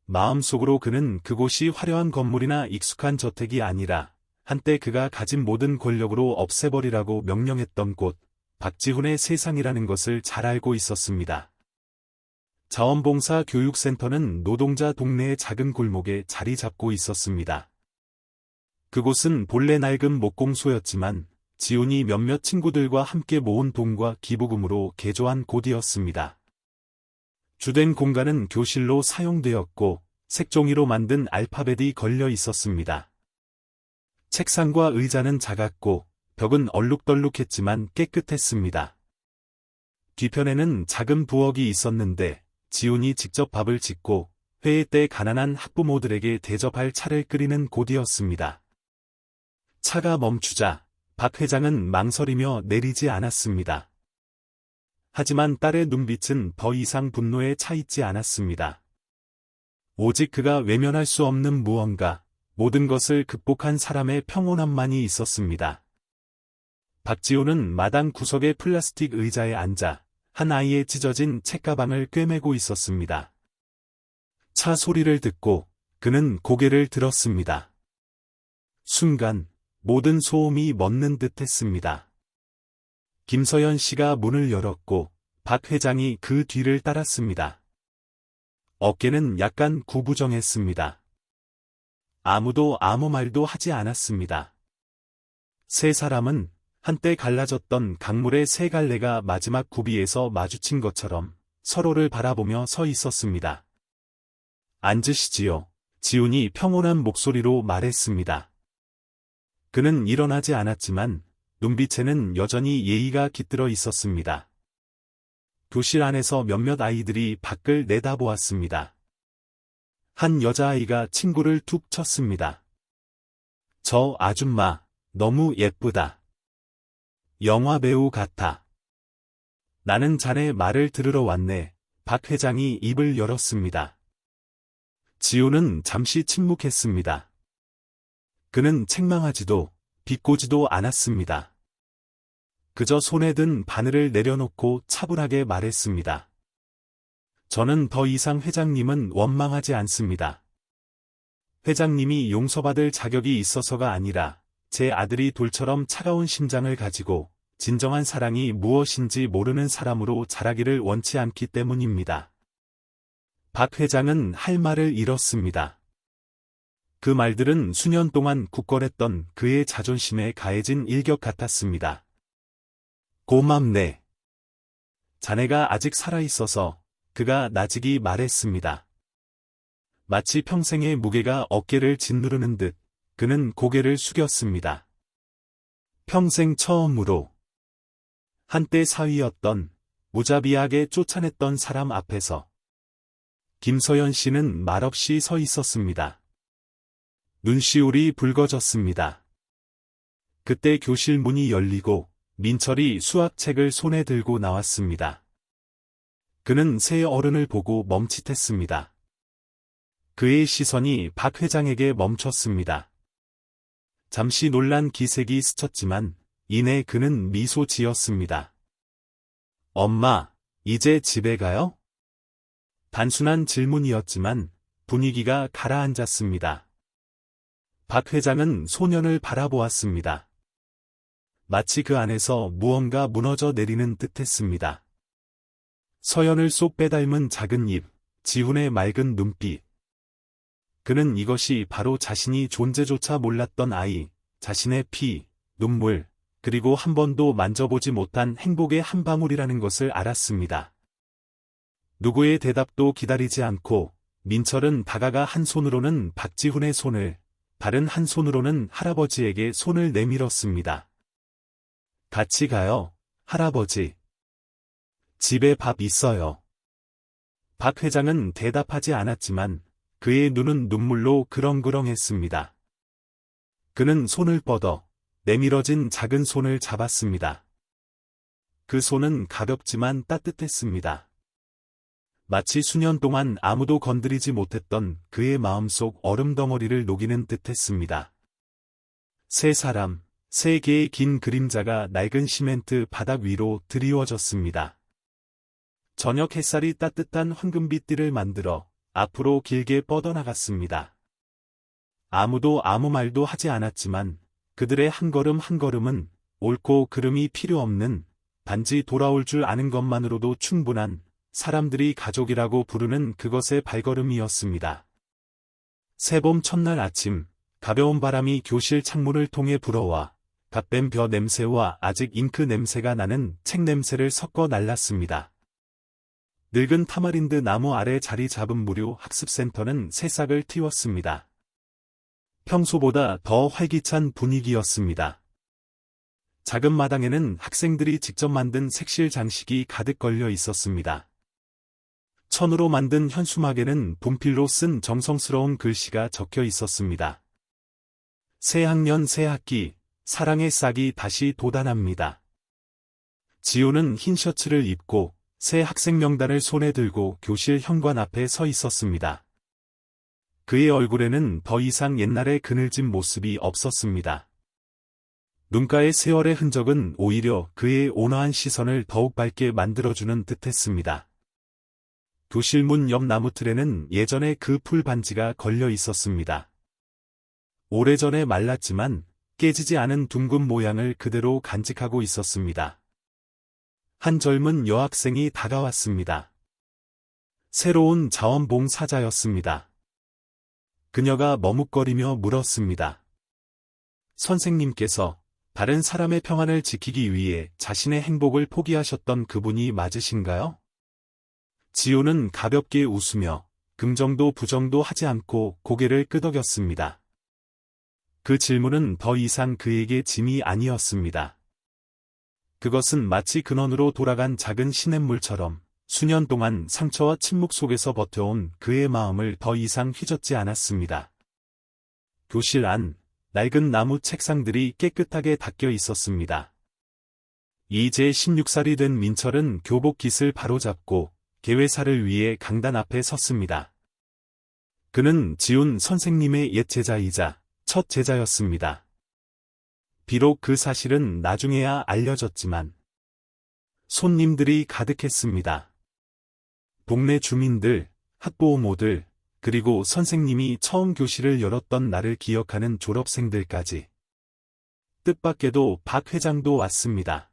마음속으로 그는 그곳이 화려한 건물이나 익숙한 저택이 아니라 한때 그가 가진 모든 권력으로 없애버리라고 명령했던 곳, 박지훈의 세상이라는 것을 잘 알고 있었습니다. 자원봉사 교육센터는 노동자 동네의 작은 골목에 자리 잡고 있었습니다. 그곳은 본래 낡은 목공소였지만 지훈이 몇몇 친구들과 함께 모은 돈과 기부금으로 개조한 곳이었습니다. 주된 공간은 교실로 사용되었고 색종이로 만든 알파벳이 걸려 있었습니다. 책상과 의자는 작았고 벽은 얼룩덜룩했지만 깨끗했습니다. 뒤편에는 작은 부엌이 있었는데 지훈이 직접 밥을 짓고 회의 때 가난한 학부모들에게 대접할 차를 끓이는 곳이었습니다. 차가 멈추자 박 회장은 망설이며 내리지 않았습니다. 하지만 딸의 눈빛은 더 이상 분노에 차 있지 않았습니다. 오직 그가 외면할 수 없는 무언가, 모든 것을 극복한 사람의 평온함만이 있었습니다. 박지훈은 마당 구석의 플라스틱 의자에 앉아 한 아이의 찢어진 책가방을 꿰매고 있었습니다. 차 소리를 듣고 그는 고개를 들었습니다. 순간 모든 소음이 멎는 듯 했습니다. 김서연 씨가 문을 열었고 박 회장이 그 뒤를 따랐습니다. 어깨는 약간 구부정했습니다. 아무도 아무 말도 하지 않았습니다. 세 사람은 한때 갈라졌던 강물의 세 갈래가 마지막 구비에서 마주친 것처럼 서로를 바라보며 서 있었습니다. 앉으시지요. 지훈이 평온한 목소리로 말했습니다. 그는 일어나지 않았지만 눈빛에는 여전히 예의가 깃들어 있었습니다. 교실 안에서 몇몇 아이들이 밖을 내다보았습니다. 한 여자아이가 친구를 툭 쳤습니다. 저 아줌마, 너무 예쁘다. 영화배우 같아. 나는 자네 말을 들으러 왔네. 박 회장이 입을 열었습니다. 지훈은 잠시 침묵했습니다. 그는 책망하지도 비꼬지도 않았습니다. 그저 손에 든 바늘을 내려놓고 차분하게 말했습니다. 저는 더 이상 회장님은 원망하지 않습니다. 회장님이 용서받을 자격이 있어서가 아니라 제 아들이 돌처럼 차가운 심장을 가지고 진정한 사랑이 무엇인지 모르는 사람으로 자라기를 원치 않기 때문입니다. 박 회장은 할 말을 잃었습니다. 그 말들은 수년 동안 굳건했던 그의 자존심에 가해진 일격 같았습니다. 고맙네. 자네가 아직 살아있어서 그가 나직이 말했습니다. 마치 평생의 무게가 어깨를 짓누르는 듯 그는 고개를 숙였습니다. 평생 처음으로 한때 사위였던 무자비하게 쫓아냈던 사람 앞에서 김서연 씨는 말없이 서 있었습니다. 눈시울이 붉어졌습니다. 그때 교실 문이 열리고 민철이 수학책을 손에 들고 나왔습니다. 그는 세 어른을 보고 멈칫했습니다. 그의 시선이 박 회장에게 멈췄습니다. 잠시 놀란 기색이 스쳤지만 이내 그는 미소 지었습니다. 엄마, 이제 집에 가요? 단순한 질문이었지만 분위기가 가라앉았습니다. 박 회장은 소년을 바라보았습니다. 마치 그 안에서 무언가 무너져 내리는 듯했습니다. 서연을 쏙 빼닮은 작은 입, 지훈의 맑은 눈빛. 그는 이것이 바로 자신이 존재조차 몰랐던 아이, 자신의 피, 눈물, 그리고 한 번도 만져보지 못한 행복의 한 방울이라는 것을 알았습니다. 누구의 대답도 기다리지 않고 민철은 다가가 한 손으로는 박지훈의 손을, 다른 한 손으로는 할아버지에게 손을 내밀었습니다. 같이 가요, 할아버지. 집에 밥 있어요. 박 회장은 대답하지 않았지만 그의 눈은 눈물로 그렁그렁했습니다. 그는 손을 뻗어 내밀어진 작은 손을 잡았습니다. 그 손은 가볍지만 따뜻했습니다. 마치 수년 동안 아무도 건드리지 못했던 그의 마음속 얼음덩어리를 녹이는 듯했습니다. 세 사람, 세 개의 긴 그림자가 낡은 시멘트 바닥 위로 드리워졌습니다. 저녁 햇살이 따뜻한 황금빛띠를 만들어 앞으로 길게 뻗어나갔습니다. 아무도 아무 말도 하지 않았지만 그들의 한 걸음 한 걸음은 옳고 그름이 필요 없는, 단지 돌아올 줄 아는 것만으로도 충분한 사람들이 가족이라고 부르는 그것의 발걸음이었습니다. 새봄 첫날 아침, 가벼운 바람이 교실 창문을 통해 불어와 갓뱀 벼 냄새와 아직 잉크 냄새가 나는 책 냄새를 섞어 날랐습니다. 늙은 타마린드 나무 아래 자리 잡은 무료 학습센터는 새싹을 틔웠습니다. 평소보다 더 활기찬 분위기였습니다. 작은 마당에는 학생들이 직접 만든 색실 장식이 가득 걸려 있었습니다. 천으로 만든 현수막에는 분필로 쓴 정성스러운 글씨가 적혀 있었습니다. 새 학년 새 학기, 사랑의 싹이 다시 돋아납니다. 지호는 흰 셔츠를 입고 새 학생 명단을 손에 들고 교실 현관 앞에 서 있었습니다. 그의 얼굴에는 더 이상 옛날의 그늘진 모습이 없었습니다. 눈가의 세월의 흔적은 오히려 그의 온화한 시선을 더욱 밝게 만들어주는 듯했습니다. 교실 문 옆 나무틀에는 예전에 그 풀 반지가 걸려 있었습니다. 오래전에 말랐지만 깨지지 않은 둥근 모양을 그대로 간직하고 있었습니다. 한 젊은 여학생이 다가왔습니다. 새로운 자원봉사자였습니다. 그녀가 머뭇거리며 물었습니다. 선생님께서 다른 사람의 평안을 지키기 위해 자신의 행복을 포기하셨던 그분이 맞으신가요? 지호는 가볍게 웃으며 긍정도 부정도 하지 않고 고개를 끄덕였습니다. 그 질문은 더 이상 그에게 짐이 아니었습니다. 그것은 마치 근원으로 돌아간 작은 시냇물처럼 수년 동안 상처와 침묵 속에서 버텨온 그의 마음을 더 이상 휘젓지 않았습니다. 교실 안, 낡은 나무 책상들이 깨끗하게 닦여 있었습니다. 이제 16살이 된 민철은 교복 깃을 바로잡고 개회사를 위해 강단 앞에 섰습니다. 그는 지훈 선생님의 옛 제자이자 첫 제자였습니다. 비록 그 사실은 나중에야 알려졌지만 손님들이 가득했습니다. 동네 주민들, 학부모들, 그리고 선생님이 처음 교실을 열었던 날을 기억하는 졸업생들까지. 뜻밖에도 박 회장도 왔습니다.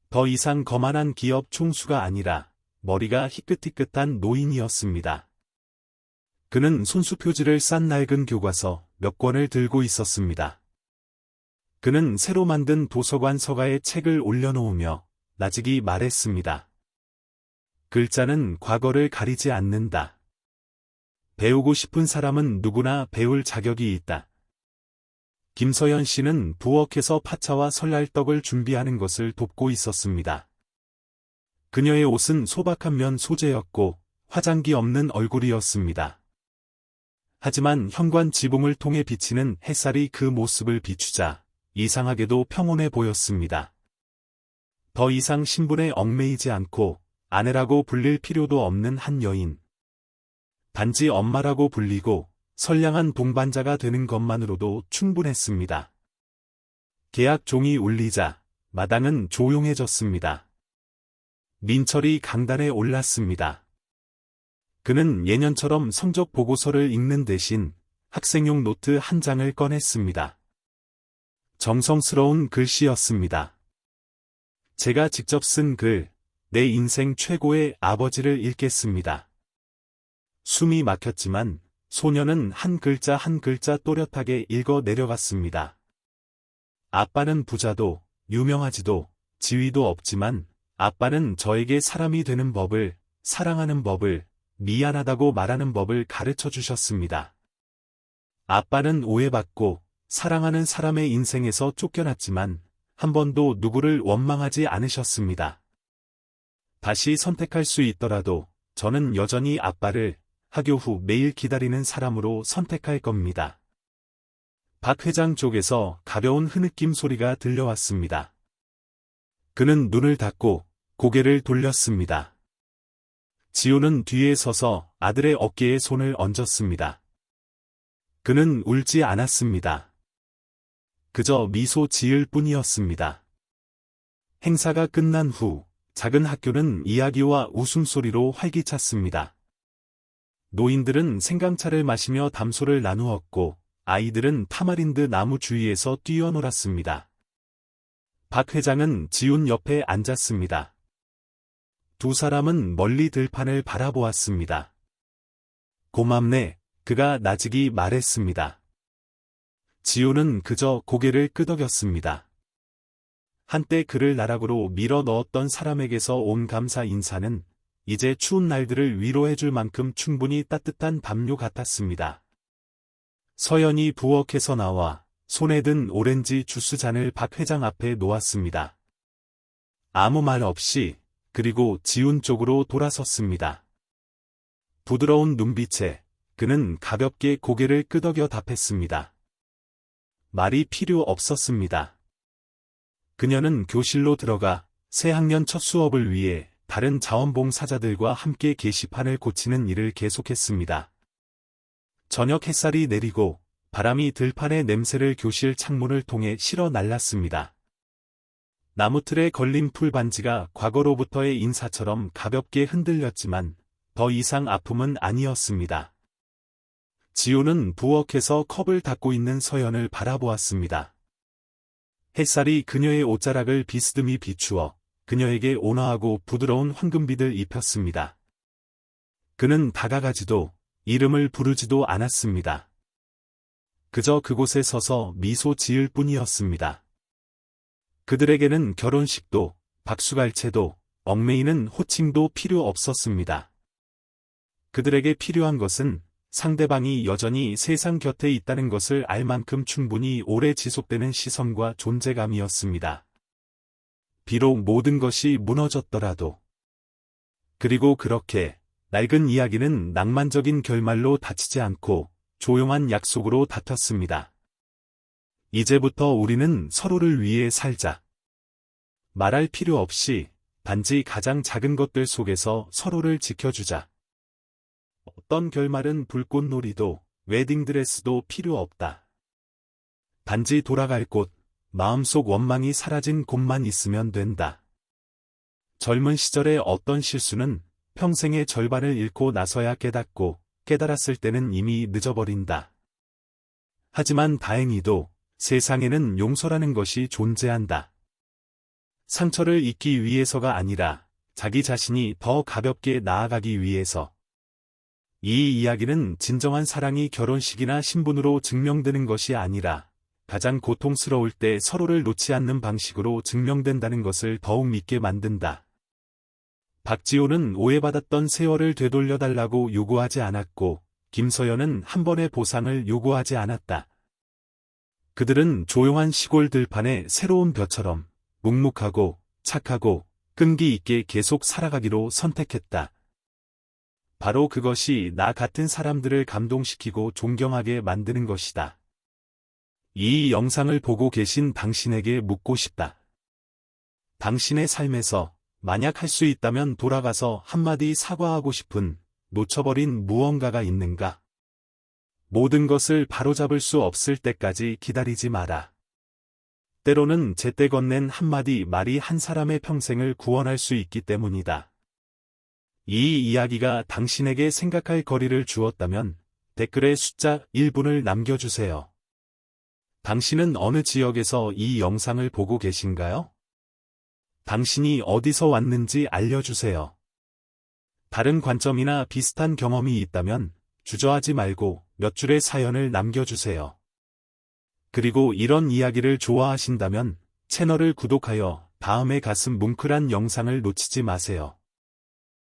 더 이상 거만한 기업 총수가 아니라 머리가 희끗희끗한 노인이었습니다. 그는 손수 표지를 싼 낡은 교과서 몇 권을 들고 있었습니다. 그는 새로 만든 도서관 서가에 책을 올려놓으며 나직이 말했습니다. 글자는 과거를 가리지 않는다. 배우고 싶은 사람은 누구나 배울 자격이 있다. 김서연 씨는 부엌에서 파차와 설날떡을 준비하는 것을 돕고 있었습니다. 그녀의 옷은 소박한 면 소재였고 화장기 없는 얼굴이었습니다. 하지만 현관 지붕을 통해 비치는 햇살이 그 모습을 비추자 이상하게도 평온해 보였습니다. 더 이상 신분에 얽매이지 않고 아내라고 불릴 필요도 없는 한 여인. 단지 엄마라고 불리고 선량한 동반자가 되는 것만으로도 충분했습니다. 계약 종이 울리자 마당은 조용해졌습니다. 민철이 강단에 올랐습니다. 그는 예년처럼 성적 보고서를 읽는 대신 학생용 노트 한 장을 꺼냈습니다. 정성스러운 글씨였습니다. 제가 직접 쓴 글, 내 인생 최고의 아버지를 읽겠습니다. 숨이 막혔지만 소녀는 한 글자 한 글자 또렷하게 읽어 내려갔습니다. 아빠는 부자도 유명하지도 지위도 없지만 아빠는 저에게 사람이 되는 법을, 사랑하는 법을, 미안하다고 말하는 법을 가르쳐 주셨습니다. 아빠는 오해받고 사랑하는 사람의 인생에서 쫓겨났지만 한 번도 누구를 원망하지 않으셨습니다. 다시 선택할 수 있더라도 저는 여전히 아빠를 하교 후 매일 기다리는 사람으로 선택할 겁니다. 박 회장 쪽에서 가벼운 흐느낌 소리가 들려왔습니다. 그는 눈을 닫고 고개를 돌렸습니다. 지호는 뒤에 서서 아들의 어깨에 손을 얹었습니다. 그는 울지 않았습니다. 그저 미소 지을 뿐이었습니다. 행사가 끝난 후 작은 학교는 이야기와 웃음소리로 활기찼습니다. 노인들은 생강차를 마시며 담소를 나누었고 아이들은 타마린드 나무 주위에서 뛰어놀았습니다. 박 회장은 지훈 옆에 앉았습니다. 두 사람은 멀리 들판을 바라보았습니다. 고맙네, 그가 나직이 말했습니다. 지훈은 그저 고개를 끄덕였습니다. 한때 그를 나락으로 밀어 넣었던 사람에게서 온 감사 인사는 이제 추운 날들을 위로해줄 만큼 충분히 따뜻한 담요 같았습니다. 서연이 부엌에서 나와 손에 든 오렌지 주스 잔을 박 회장 앞에 놓았습니다. 아무 말 없이 그리고 지훈 쪽으로 돌아섰습니다. 부드러운 눈빛에 그는 가볍게 고개를 끄덕여 답했습니다. 말이 필요 없었습니다. 그녀는 교실로 들어가 새 학년 첫 수업을 위해 다른 자원봉사자들과 함께 게시판을 고치는 일을 계속했습니다. 저녁 햇살이 내리고 바람이 들판의 냄새를 교실 창문을 통해 실어 날랐습니다. 나무틀에 걸린 풀반지가 과거로부터의 인사처럼 가볍게 흔들렸지만 더 이상 아픔은 아니었습니다. 지호는 부엌에서 컵을 닦고 있는 서연을 바라보았습니다. 햇살이 그녀의 옷자락을 비스듬히 비추어 그녀에게 온화하고 부드러운 황금빛을 입혔습니다. 그는 다가가지도 이름을 부르지도 않았습니다. 그저 그곳에 서서 미소 지을 뿐이었습니다. 그들에게는 결혼식도, 박수갈채도, 얽매이는 호칭도 필요 없었습니다. 그들에게 필요한 것은 상대방이 여전히 세상 곁에 있다는 것을 알 만큼 충분히 오래 지속되는 시선과 존재감이었습니다. 비록 모든 것이 무너졌더라도. 그리고 그렇게 낡은 이야기는 낭만적인 결말로 다치지 않고 조용한 약속으로 닫혔습니다. 이제부터 우리는 서로를 위해 살자. 말할 필요 없이 단지 가장 작은 것들 속에서 서로를 지켜주자. 어떤 결말은 불꽃놀이도 웨딩드레스도 필요 없다. 단지 돌아갈 곳, 마음속 원망이 사라진 곳만 있으면 된다. 젊은 시절의 어떤 실수는 평생의 절반을 잃고 나서야 깨닫고 깨달았을 때는 이미 늦어버린다. 하지만 다행히도 세상에는 용서라는 것이 존재한다. 상처를 잊기 위해서가 아니라 자기 자신이 더 가볍게 나아가기 위해서. 이 이야기는 진정한 사랑이 결혼식이나 신분으로 증명되는 것이 아니라 가장 고통스러울 때 서로를 놓지 않는 방식으로 증명된다는 것을 더욱 믿게 만든다. 박지호는 오해받았던 세월을 되돌려달라고 요구하지 않았고 김서연은 한 번의 보상을 요구하지 않았다. 그들은 조용한 시골 들판의 새로운 벼처럼 묵묵하고 착하고 끈기 있게 계속 살아가기로 선택했다. 바로 그것이 나 같은 사람들을 감동시키고 존경하게 만드는 것이다. 이 영상을 보고 계신 당신에게 묻고 싶다. 당신의 삶에서 만약 할 수 있다면 돌아가서 한마디 사과하고 싶은 놓쳐버린 무언가가 있는가? 모든 것을 바로잡을 수 없을 때까지 기다리지 마라. 때로는 제때 건넨 한마디 말이 한 사람의 평생을 구원할 수 있기 때문이다. 이 이야기가 당신에게 생각할 거리를 주었다면 댓글에 숫자 1분을 남겨주세요. 당신은 어느 지역에서 이 영상을 보고 계신가요? 당신이 어디서 왔는지 알려주세요. 다른 관점이나 비슷한 경험이 있다면 주저하지 말고 몇 줄의 사연을 남겨주세요. 그리고 이런 이야기를 좋아하신다면 채널을 구독하여 다음에 가슴 뭉클한 영상을 놓치지 마세요.